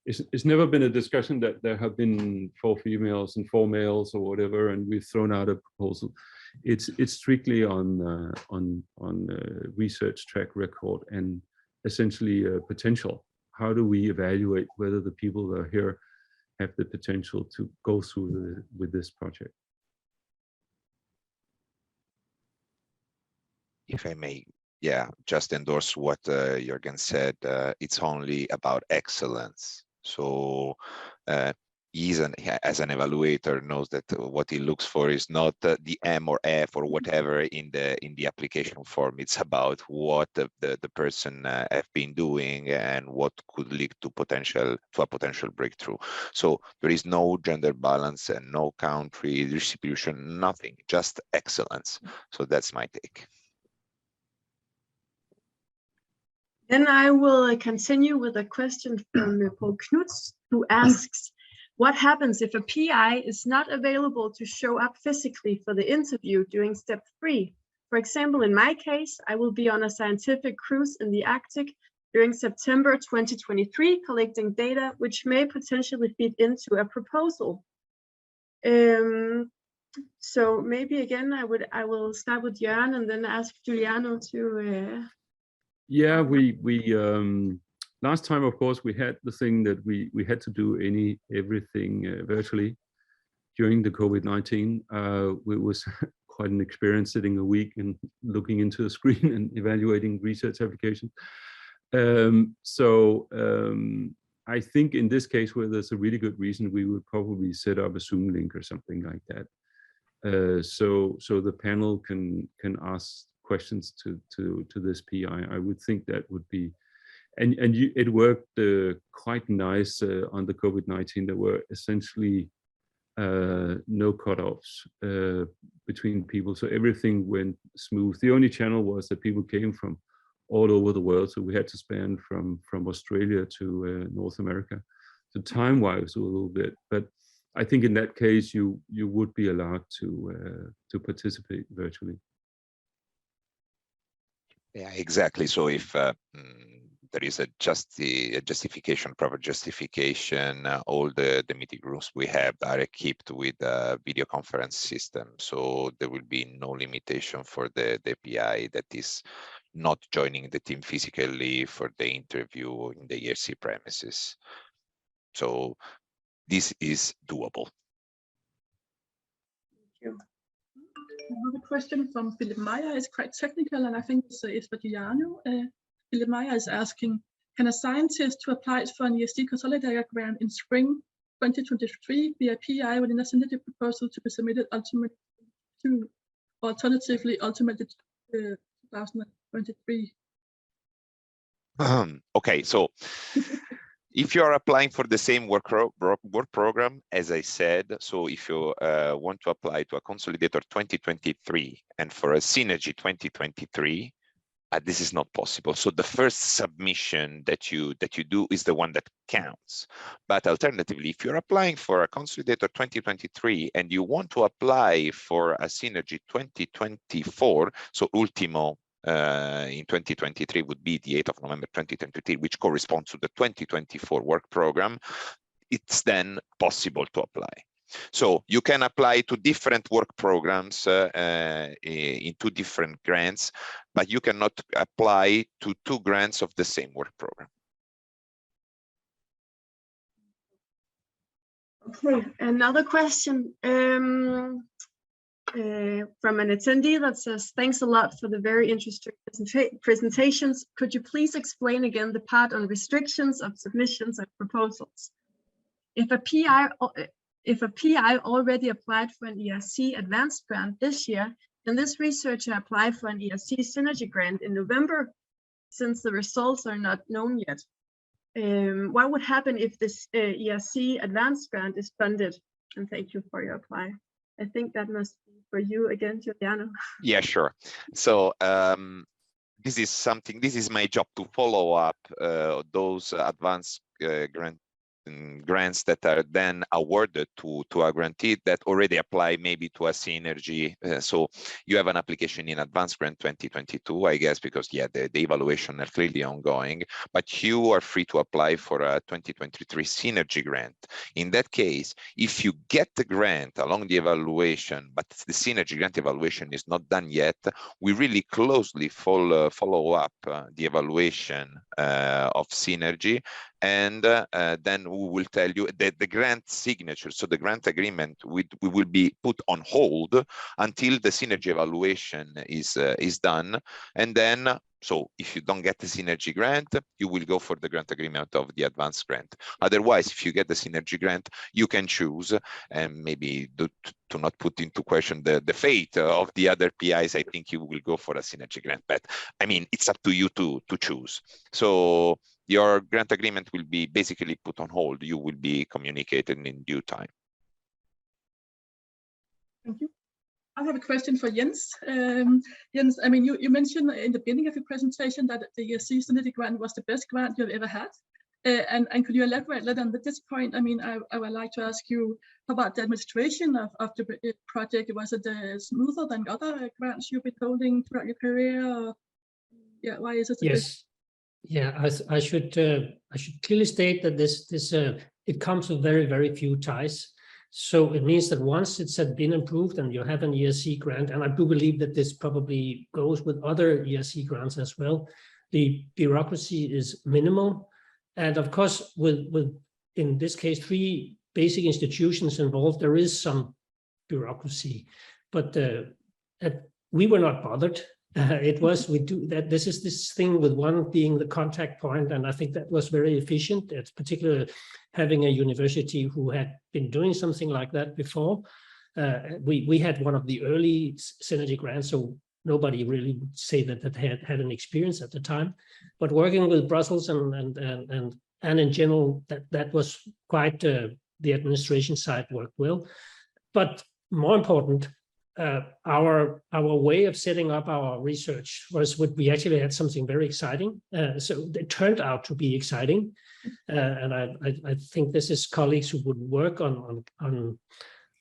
it's never been a discussion that there have been 4 females and 4 males or whatever, and we've thrown out a proposal. It's strictly on research track record and essentially potential. How do we evaluate whether the people that are here have the potential to go through with this project? If I may, yeah, just endorse what Jürgen said. It's only about excellence. So as an evaluator knows that what he looks for is not the M or F or whatever in the application form. It's about what the person have been doing and what could lead to a potential breakthrough. So there is no gender balance and no country distribution, nothing, just excellence. So that's my take. Then I will continue with a question from Paul Knudts, who asks, what happens if a PI is not available to show up physically for the interview during step 3? For example, in my case, I will be on a scientific cruise in the Arctic during September 2023, collecting data which may potentially feed into a proposal. So maybe again, I will start with Jørgen and then ask Giuliano to. Yeah, we last time, of course, we had the thing that we had to do everything virtually during the COVID-19. It was quite an experience sitting a week and looking into a screen and evaluating research applications. I think in this case, where there's a really good reason, we would probably set up a Zoom link or something like that. So the panel can ask questions to this PI. I would think that would be, it worked quite nice on the COVID-19. There were essentially no cutoffs between people, so everything went smooth. The only channel was that people came from all over the world, so we had to span from Australia to North America. So time-wise a little bit, but I think in that case you would be allowed to participate virtually. Yeah, exactly. So if there is a justification, proper justification, all the meeting rooms we have are equipped with a video conference system. So there will be no limitation for the PI that is not joining the team physically for the interview in the ERC premises. So this is doable. Thank you. Another question from Philip Meyer is quite technical, and I think it's for Giuliano. Philip Meyer is asking, can a scientist who applies for an ERC consolidator grant in spring 2023 be a PI within a synergy proposal to be submitted alternatively 2023? Okay, so if you are applying for the same work program, as I said, so if you want to apply to a consolidator 2023 and for a synergy 2023, this is not possible. So the first submission that you do is the one that counts. But alternatively, if you're applying for a consolidator 2023 and you want to apply for a synergy 2024, so ultimo in 2023 would be the 8th of November 2023, which corresponds to the 2024 work program, it's then possible to apply. So you can apply to different work programs in 2 different grants, but you cannot apply to 2 grants of the same work program. Okay, another question from an attendee that says, thanks a lot for the very interesting presentations. Could you please explain again the part on restrictions of submissions and proposals? If a PI already applied for an ERC advanced grant this year, can this researcher apply for an ERC synergy grant in November, since the results are not known yet? What would happen if this ERC advanced grant is funded? And thank you for your reply. I think that must be for you again, Giuliano. Yeah, sure. So this is my job to follow up those advanced grants that are then awarded to a grantee that already apply maybe to a synergy. So you have an application in advanced grant 2022, I guess, because yeah, the evaluation are clearly ongoing, but you are free to apply for a 2023 synergy grant. In that case, if you get the grant along the evaluation, but the synergy grant evaluation is not done yet, we really closely follow up the evaluation of synergy, and then we will tell you that the grant signature, so the grant agreement, we will be put on hold until the synergy evaluation is done. And then, so if you don't get the synergy grant, you will go for the grant agreement of the advanced grant. Otherwise, if you get the synergy grant, you can choose, and maybe to not put into question the fate of the other PIs, I think you will go for a synergy grant. But I mean, it's up to you to choose. So your grant agreement will be basically put on hold. You will be communicated in due time. Thank you. I have a question for Jens. Jens, I mean, you mentioned in the beginning of your presentation that the ERC synergy grant was the best grant you've ever had. And could you elaborate a little on this point? I mean, I would like to ask you about the administration of the project. Was it smoother than other grants you've been holding throughout your career? Or, yeah, why is it? Yes. Yeah, I should clearly state that this it comes with very, very few ties. So it means that once it's had been approved and you have an ERC grant, and I do believe that this probably goes with other ERC grants as well, the bureaucracy is minimal. And of course, with in this case, 3 basic institutions involved, there is some bureaucracy, but we were not bothered. It was, we do that. This is this thing with one being the contact point, and I think that was very efficient. It's particularly having a university who had been doing something like that before. We had one of the early synergy grants, so nobody really would say that had an experience at the time. But working with Brussels and in general, that was quite the administration side worked well. But more important, our way of setting up our research was we actually had something very exciting. So it turned out to be exciting, and I think this is colleagues who would work on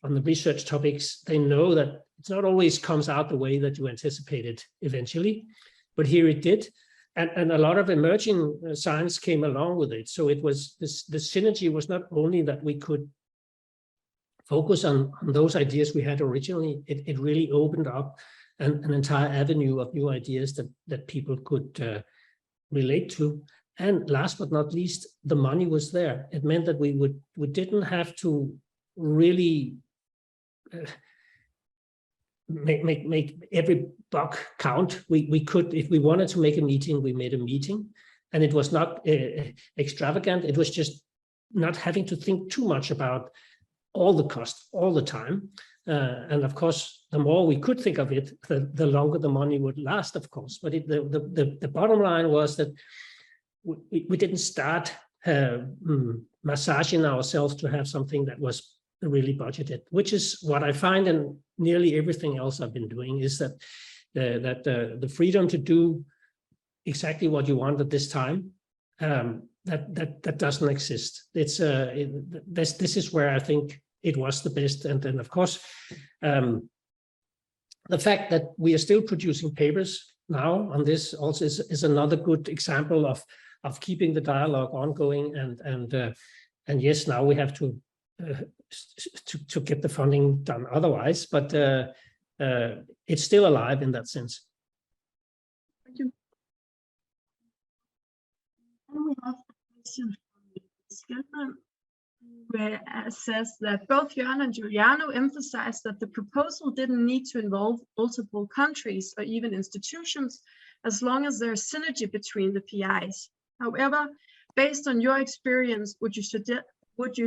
the research topics. They know that it's not always comes out the way that you anticipated eventually, but here it did, and a lot of emerging science came along with it. So it was the synergy was not only that we could focus on those ideas we had originally, it really opened up an entire avenue of new ideas that people could relate to. And last but not least, the money was there. It meant that we didn't have to really make every buck count. We could, if we wanted to make a meeting, we made a meeting, and it was not extravagant. It was just not having to think too much about all the cost all the time. And of course, the more we could think of it, the longer the money would last, of course. But the bottom line was that we didn't start massaging ourselves to have something that was really budgeted, which is what I find in nearly everything else I've been doing, is that the freedom to do exactly what you want at this time, that doesn't exist. It's this is where I think it was the best. And then of course, the fact that we are still producing papers now on this also is another good example of keeping the dialogue ongoing. And yes, now we have to get the funding done otherwise, but it's still alive in that sense. Thank you. And we have a question from Skilman, who says that both Jørgen and Giuliano emphasized that the proposal didn't need to involve multiple countries or even institutions, as long as there's synergy between the PIs. However, based on your experience, would you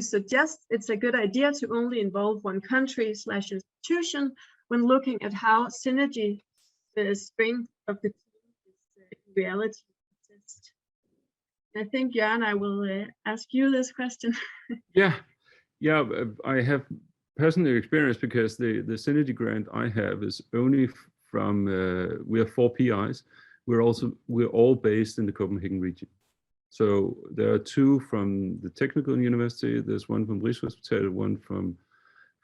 suggest it's a good idea to only involve one country/institution when looking at how synergy, the strength of the team, is in reality exists? I think, Jørgen, I will ask you this question. Yeah, I have personal experience because the synergy grant I have is only from, we have 4 PIs. We're all based in the Copenhagen region. So there are 2 from the technical university. There's one from Rigshospitalet, one from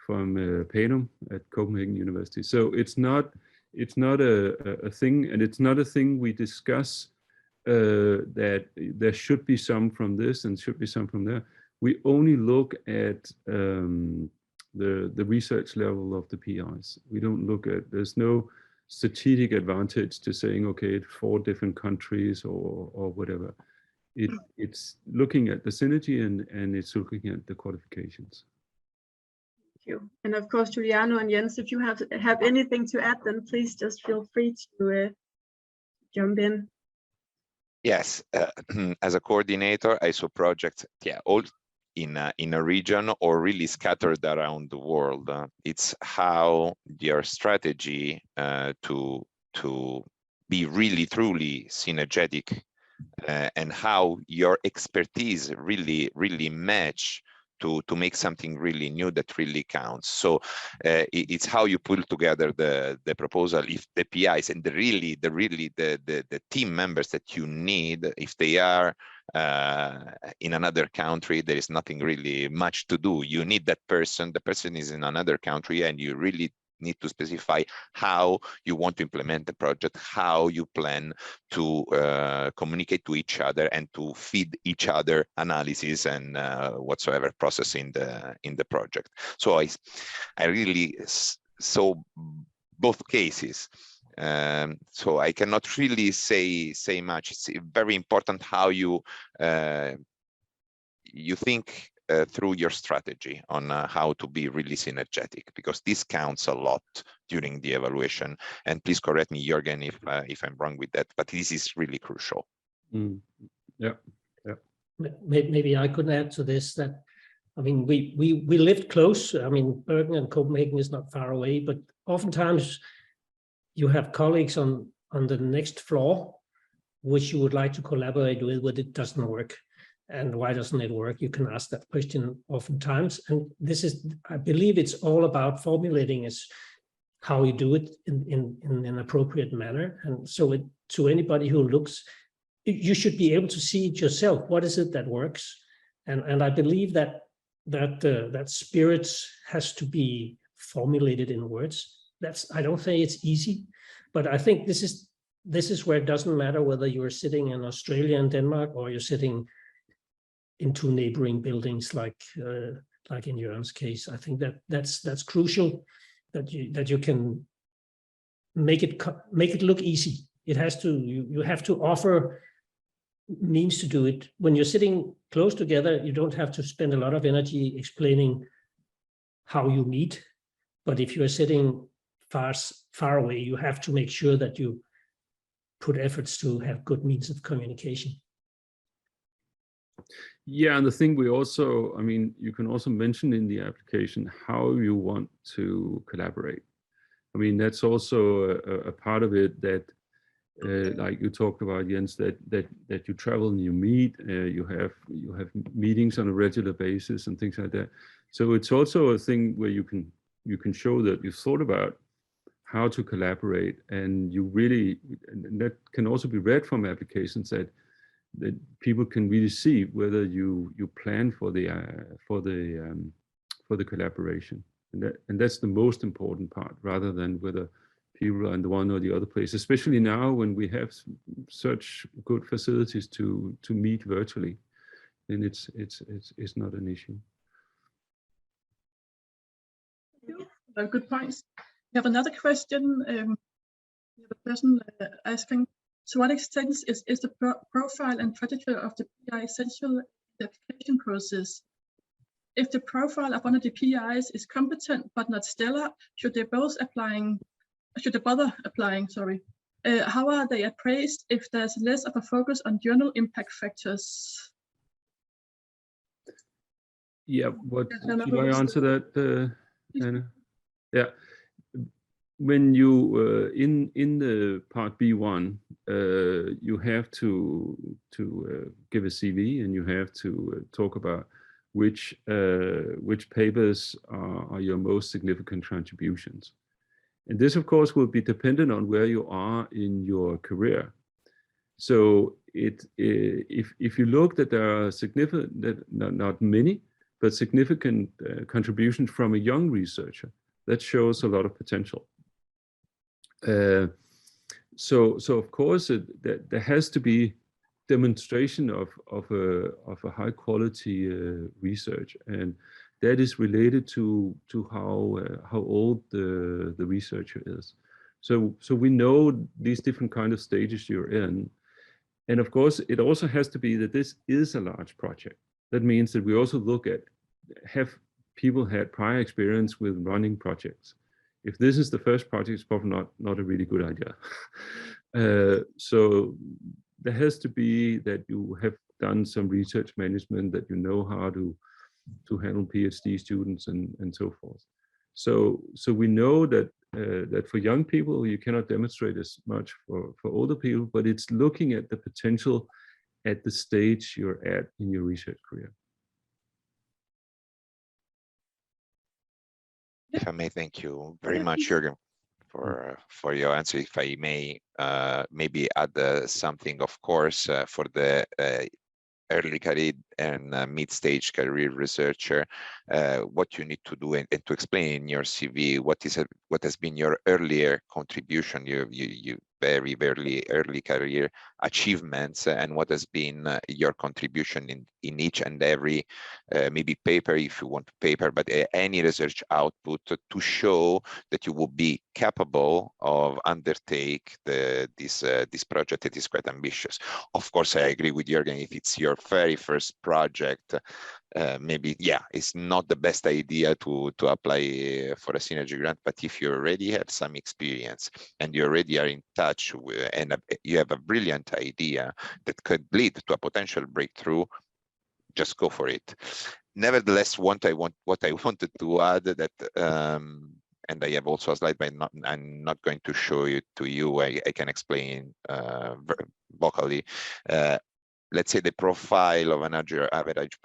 Panum at Copenhagen University. So it's not a thing, and it's not a thing we discuss that there should be some from this and should be some from there. We only look at the research level of the PIs. We don't look at, there's no strategic advantage to saying, okay, 4 different countries or whatever. It's looking at the synergy and it's looking at the qualifications. Thank you. And of course, Giuliano and Jens, if you have anything to add, then please just feel free to jump in. Yes, as a coordinator, I saw projects, all in a region or really scattered around the world. It's how your strategy to be really truly synergetic and how your expertise really match to make something really new that really counts. So it's how you pull together the proposal. If the PIs and the team members that you need, if they are in another country, there is nothing really much to do. You need that person. The person is in another country, and you really need to specify how you want to implement the project, how you plan to communicate to each other and to feed each other analysis and whatsoever process in the project. So I really saw both cases. So I cannot really say much. It's very important how you think through your strategy on how to be really synergetic, because this counts a lot during the evaluation. And please correct me, Jürgen, if I'm wrong with that, but this is really crucial. Yeah. Maybe I could add to this that, I mean, we lived close. I mean, Bergen and Copenhagen is not far away, but oftentimes you have colleagues on the next floor, which you would like to collaborate with, but it doesn't work. And why doesn't it work? You can ask that question oftentimes. And this is, I believe it's all about formulating how you do it in an appropriate manner. And so to anybody who looks, you should be able to see it yourself. What is it that works? And I believe that spirit has to be formulated in words. I don't say it's easy, but I think this is where it doesn't matter whether you're sitting in Australia and Denmark or you're sitting in two neighboring buildings like in Jørgen's case. I think that's crucial, that you can make it look easy. It has to, you have to offer means to do it. When you're sitting close together, you don't have to spend a lot of energy explaining how you meet. But if you're sitting far away, you have to make sure that you put efforts to have good means of communication. Yeah, and the thing we also, I mean, you can also mention in the application how you want to collaborate. I mean, that's also a part of it, that like you talked about, Jens, that you travel and you meet, you have meetings on a regular basis and things like that. So it's also a thing where you can show that you've thought about how to collaborate, and you really, and that can also be read from applications that people can really see whether you plan for the collaboration, and that's the most important part, rather than whether people are in the one or the other place, especially now when we have such good facilities to meet virtually, then it's not an issue. Good points. We have another question. We have a person asking, to what extent is the profile and trajectory of the PI essential in the application process? If the profile of one of the PIs is competent but not stellar, should they bother applying? Sorry. How are they appraised if there's less of a focus on journal impact factors? Yeah, should I answer that, Anna? Yeah. When you in the part B1, you have to give a CV, and you have to talk about which papers are your most significant contributions. And this, of course, will be dependent on where you are in your career. So if you look that there are significant, not many, but significant contributions from a young researcher, that shows a lot of potential. So of course there has to be demonstration of a high quality research, and that is related to how old the researcher is. So we know these different kind of stages you're in, and of course it also has to be that this is a large project. That means that we also look at, have people had prior experience with running projects? If this is the first project, it's probably not a really good idea. So there has to be that you have done some research management, that you know how to handle PhD students and so forth. So we know that that for young people you cannot demonstrate as much for older people, but it's looking at the potential at the stage you're at in your research career. If I may, thank you very much, Jürgen, for your answer. If I may maybe add something, of course, for the early career and mid-stage career researcher, what you need to do and to explain in your CV what has been your earlier contribution, you very early career achievements, and what has been your contribution in each and every maybe paper, if you want paper, but any research output to show that you will be capable of undertake this project that is quite ambitious. Of course, I agree with Jürgen, if it's your very first project, maybe, yeah, it's not the best idea to apply for a synergy grant, but if you already have some experience and you already are in touch with, and you have a brilliant idea that could lead to a potential breakthrough, just go for it. Nevertheless, what I wanted to add that, and I have also a slide, but I'm not going to show it to you. I can explain vocally. Let's say the profile of an average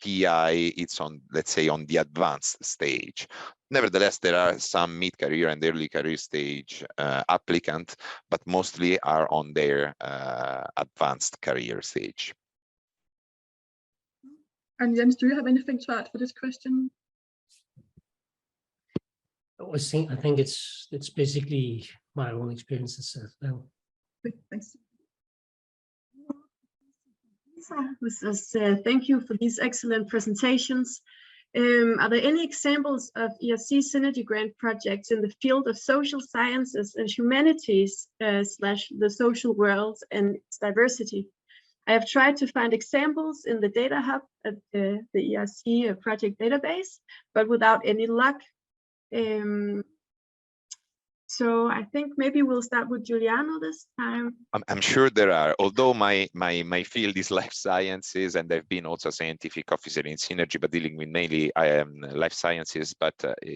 PI, it's on, let's say, on the advanced stage. Nevertheless, there are some mid-career and early career stage applicants, but mostly are on their advanced career stage. And Jens, do you have anything to add for this question? I think it's basically my own experiences as well. Okay, thanks. Who says, thank you for these excellent presentations. Are there any examples of ERC Synergy Grant projects in the field of social sciences and humanities / the social world and its diversity? I have tried to find examples in the data hub at the ERC project database, but without any luck. So I think maybe we'll start with Giuliano this time. I'm sure there are, although my field is life sciences, and I've been also a scientific officer in Synergy, but dealing with mainly life sciences. But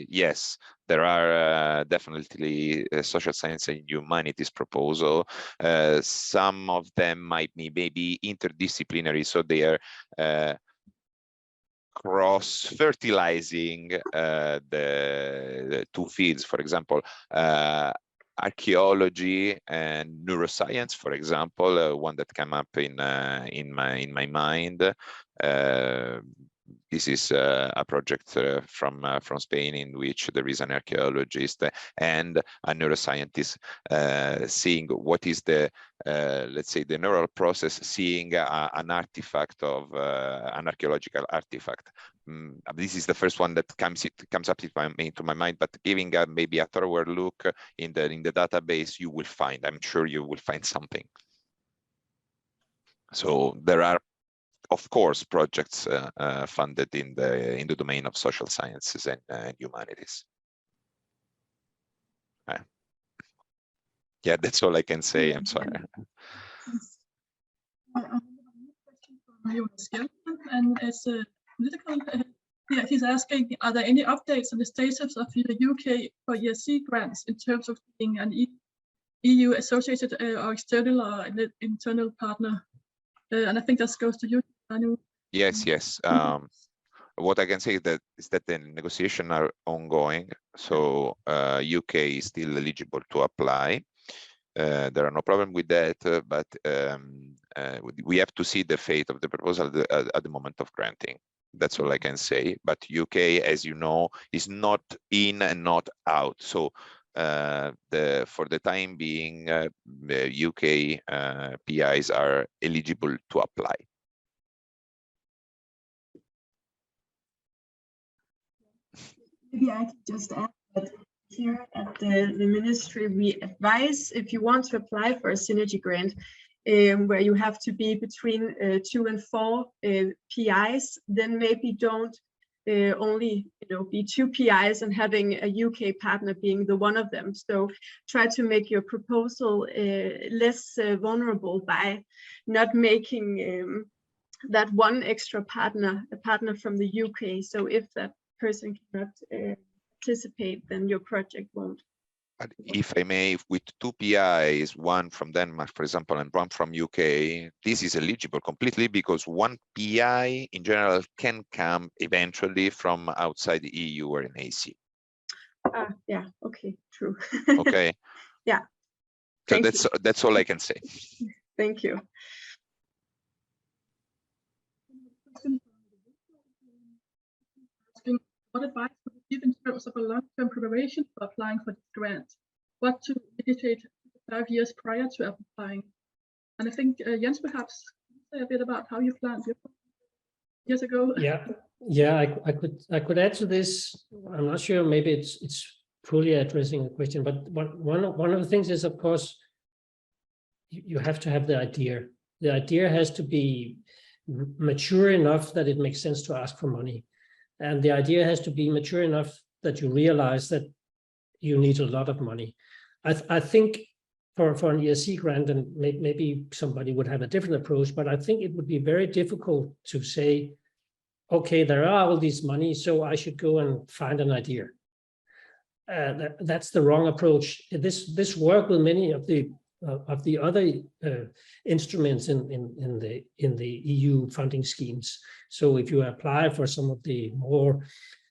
yes, there are definitely social science and humanities proposal. Some of them might be maybe interdisciplinary, so they are cross-fertilizing the two fields. For example, archaeology and neuroscience, for example, one that came up in my mind. This is a project from Spain, in which there is an archaeologist and a neuroscientist seeing what is the let's say the neural process, seeing an artifact of an archaeological artifact. This is the first one that comes up into my mind, but giving maybe a thorough look in the database, you will find, I'm sure you will find something. So there are, of course, projects funded in the domain of social sciences and humanities. Yeah, that's all I can say. I'm sorry. And as a political, yeah, he's asking, are there any updates on the status of the UK for ERC grants in terms of being an EU associated or external or internal partner? And I think that goes to you, Anu. Yes. What I can say is that the negotiations are ongoing. So UK is still eligible to apply. There are no problem with that, but we have to see the fate of the proposal at the moment of granting. That's all I can say. But UK, as you know, is not in and not out. So for the time being, the UK PIs are eligible to apply. Maybe I can just add that here at the ministry, we advise, if you want to apply for a synergy grant, where you have to be between 2 and 4 PIs, then maybe don't only be 2 PIs and having a UK partner being the one of them. So try to make your proposal less vulnerable by not making that one extra partner a partner from the UK. So if that person cannot participate, then your project won't. But if I may, with 2 PIs, one from Denmark, for example, and one from UK, this is eligible completely, because 1 PI in general can come eventually from outside the EU or an AC. Yeah, okay, true. Okay. Yeah. So that's all I can say. Thank you. what advice would you give in terms of a long-term preparation for applying for this grant? What to meditate 5 years prior to applying? And I think Jens, perhaps say a bit about how you planned your years ago. Yeah, I could add to this. I'm not sure. Maybe it's fully addressing the question, but one of the things is, of course, you have to have the idea. The idea has to be mature enough that it makes sense to ask for money, and the idea has to be mature enough that you realize that you need a lot of money. I think for an ERC grant, and maybe somebody would have a different approach, but I think it would be very difficult to say, okay, there are all these money, so I should go and find an idea. That's the wrong approach. This work with many of the other instruments in the EU funding schemes. So if you apply for some of the more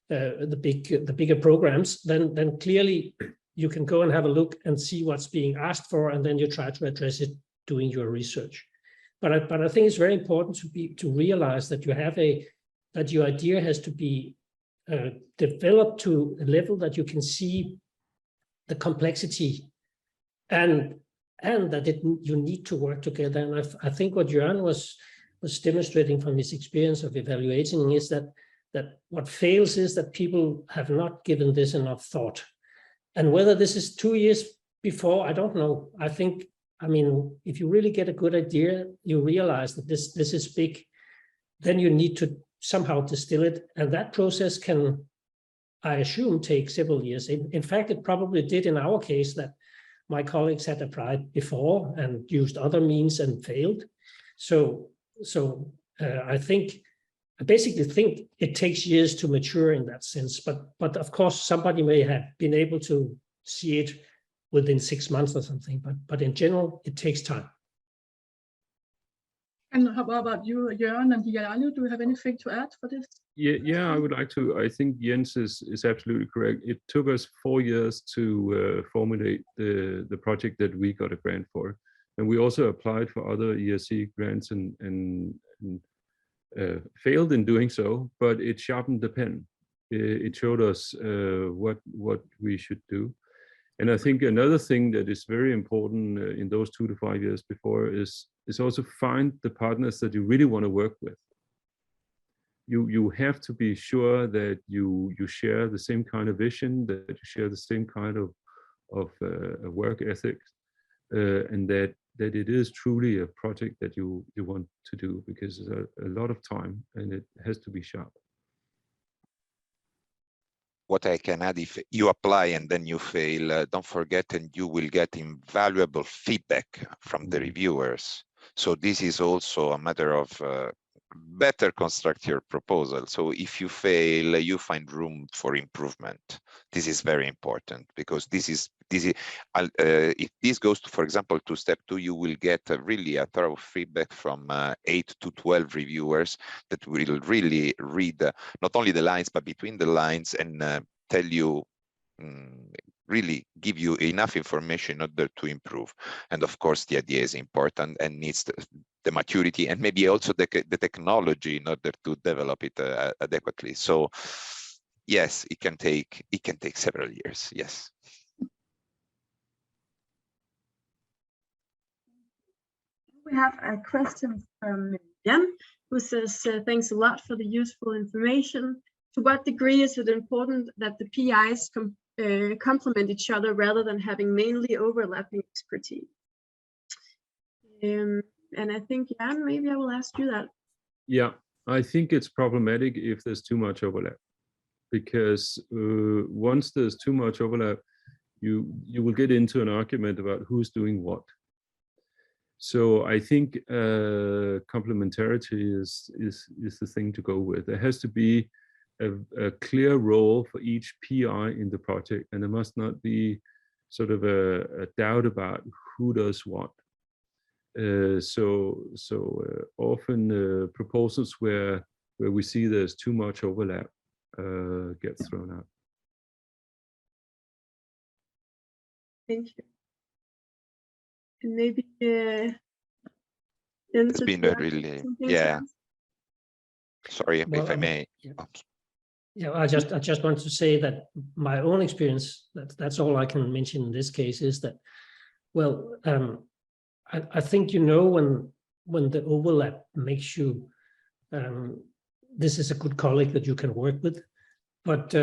the bigger programs, then clearly you can go and have a look and see what's being asked for, and then you try to address it doing your research. But I think it's very important to realize that that your idea has to be developed to a level that you can see the complexity and that you need to work together. And I think what Jørgen was demonstrating from his experience of evaluating is that what fails is that people have not given this enough thought. And whether this is 2 years before, I don't know. I mean, if you really get a good idea, you realize that this is big, then you need to somehow distill it. And that process can, I assume, take several years. In fact, it probably did in our case, that my colleagues had applied before and used other means and failed. So I basically think it takes years to mature in that sense. But of course, somebody may have been able to see it within 6 months or something. But in general, it takes time. And how about you, Jørgen and Diana? Do you have anything to add for this? Yeah, I would like to. I think Jens is absolutely correct. It took us 4 years to formulate the project that we got a grant for, and we also applied for other ERC grants and failed in doing so. But it sharpened the pen. It showed us what we should do. And I think another thing that is very important in those 2 to 5 years before is also find the partners that you really want to work with. You have to be sure that you share the same kind of vision, that you share the same kind of work ethics, and that it is truly a project that you want to do, because it's a lot of time and it has to be sharp. What I can add, if you apply and then you fail, don't forget, and you will get invaluable feedback from the reviewers. So this is also a matter of better construct your proposal. So if you fail, you find room for improvement. This is very important, because if this goes to, for example, to step 2, you will get really a thorough feedback from 8 to 12 reviewers that will really read not only the lines, but between the lines, and tell you, really give you enough information in order to improve. And of course, the idea is important and needs the maturity and maybe also the technology in order to develop it adequately. So yes, it can take several years. Yes. We have a question from Jan, who says, thanks a lot for the useful information. To what degree is it important that the PIs complement each other rather than having mainly overlapping expertise? And I think, Jan, maybe I will ask you that. Yeah, I think it's problematic if there's too much overlap, because once there's too much overlap, you will get into an argument about who's doing what. So I think complementarity is the thing to go with. There has to be a clear role for each PI in the project, and there must not be sort of a doubt about who does what. Often proposals where we see there's too much overlap get thrown out. Thank you. And maybe it's been a really, yeah. Sorry, if I may. Yeah. Yeah, I just want to say that my own experience, that's all I can mention in this case, is that, well, I think, you know, when the overlap makes you, this is a good colleague that you can work with, but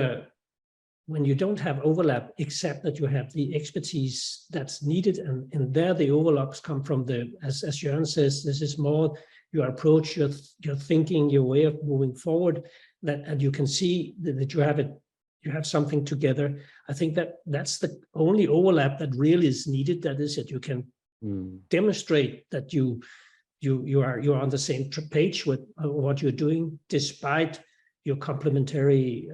when you don't have overlap, except that you have the expertise that's needed, and there the overlaps come from the, as Jørgen says, this is more your approach, your thinking, your way of moving forward, that, and you can see that you have something together. I think that's the only overlap that really is needed. That is that you can demonstrate that you're on the same page with what you're doing, despite your complementary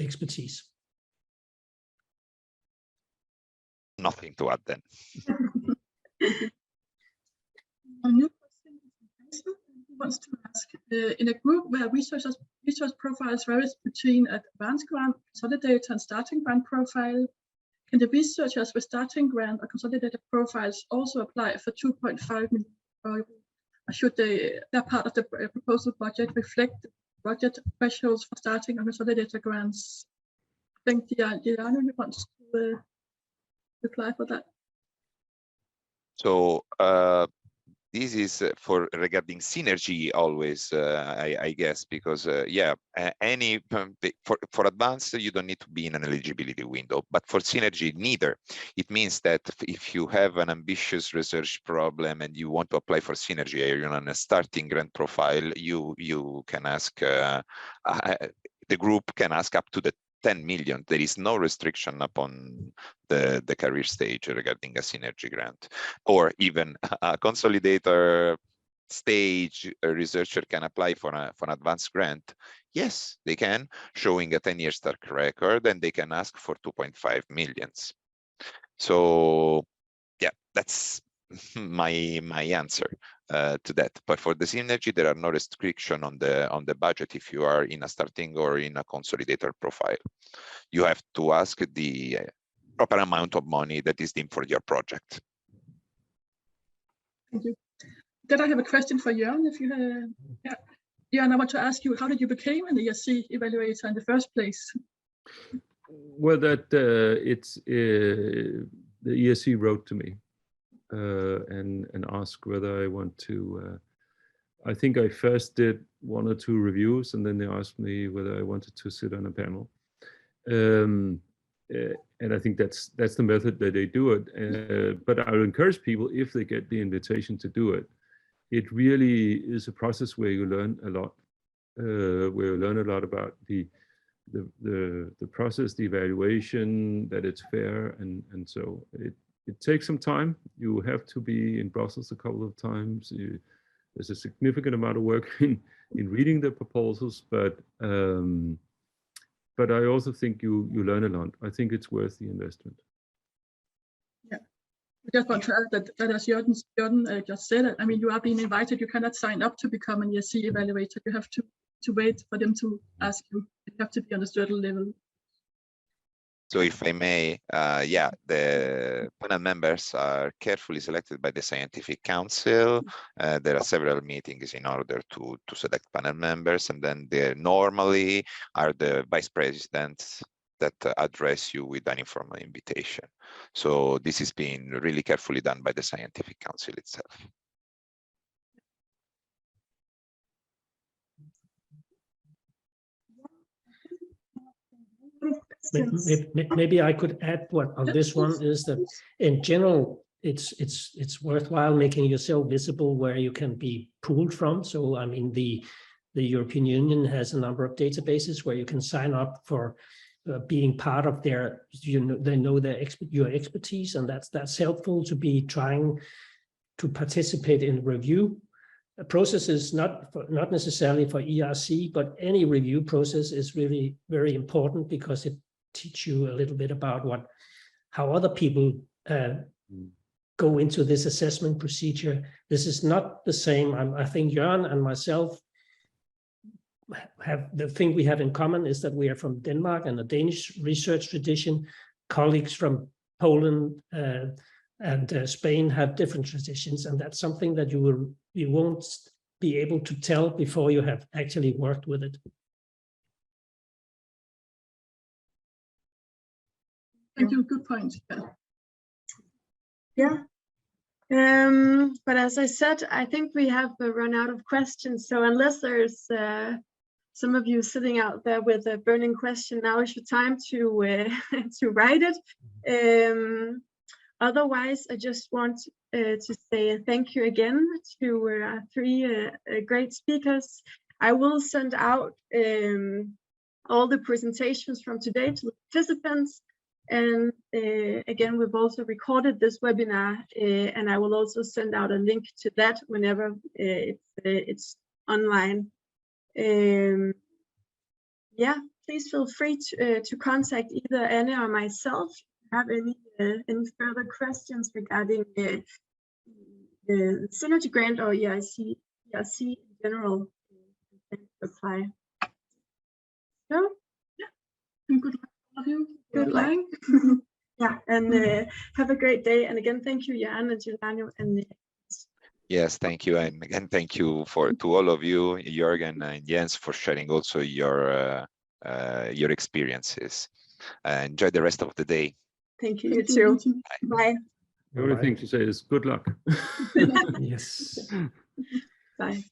expertise. Nothing to add then. A new question who wants to ask, in a group where research profiles varies between advanced grant, consolidated, and starting grant profile, can the researchers with starting grant or consolidated profiles also apply for 2.5 million? Or should their part of the proposal budget reflect the budget thresholds for starting and consolidated grants? I think Diana wants to reply for that. So this is for regarding synergy always, I guess, because yeah, any for advanced you don't need to be in an eligibility window, but for synergy neither. It means that if you have an ambitious research problem and you want to apply for synergy, you're on a starting grant profile, you can ask, the group can ask up to the 10 million. There is no restriction upon the career stage regarding a synergy grant, or even a consolidator stage. A researcher can apply for an advanced grant. Yes, they can, showing a 10-year track record, and they can ask for 2.5 millions. So yeah, that's my answer to that. But for the synergy, there are no restriction on the budget if you are in a starting or in a consolidator profile. You have to ask the proper amount of money that is deemed for your project. Thank you. Then I have a question for Jørgen. If you have, Jørgen, I want to ask you, how did you become an ERC evaluator in the first place? Well, that it's the ERC wrote to me and asked whether I want to. I think I first did 1 or 2 reviews, and then they asked me whether I wanted to sit on a panel. And I think that's the method that they do it. But I would encourage people, if they get the invitation to do it, it really is a process where you learn a lot, where you learn a lot about the process, the evaluation, that it's fair, and so it takes some time. You have to be in Brussels a couple of times. There's a significant amount of work in reading the proposals, but I also think you learn a lot. I think it's worth the investment. Yeah, I just want to add that as Jørgen just said, I mean, you are being invited. You cannot sign up to become an ERC evaluator. You have to wait for them to ask you. You have to be on a certain level. So if I may, yeah, the panel members are carefully selected by the scientific council. There are several meetings in order to select panel members, and then there normally are the vice presidents that address you with an informal invitation. So this is being really carefully done by the scientific council itself. Maybe I could add what on this one is that in general, it's worthwhile making yourself visible where you can be pulled from. So I mean, the European Union has a number of databases where you can sign up for being part of their, they know your expertise, and that's helpful to be trying to participate in review processes, not necessarily for ERC, but any review process is really very important because it teach you a little bit about how other people go into this assessment procedure. This is not the same. I think Jørgen and myself have the thing we have in common is that we are from Denmark and a Danish research tradition. Colleagues from Poland and Spain have different traditions, and that's something that you won't be able to tell before you have actually worked with it. Thank you. Good point. Yeah. But as I said, I think we have run out of questions. So unless there's some of you sitting out there with a burning question, now is your time to to write it. Otherwise, I just want to say thank you again to our three great speakers. I will send out all the presentations from today to the participants. And again, we've also recorded this webinar, and I will also send out a link to that whenever it's online. Yeah, please feel free to contact either Anne or myself if you have any further questions regarding the Synergy Grant or ERC in general. Apply. So, yeah, and good luck to all of you. Good luck. Yeah, and have a great day. And again, thank you, Jan and Giuliano. And yes, thank you, and again, thank you to all of you, Jürgen and Jens, for sharing also your experiences. Enjoy the rest of the day. Thank you. You too. Bye. The only thing to say is good luck. Yes. Bye.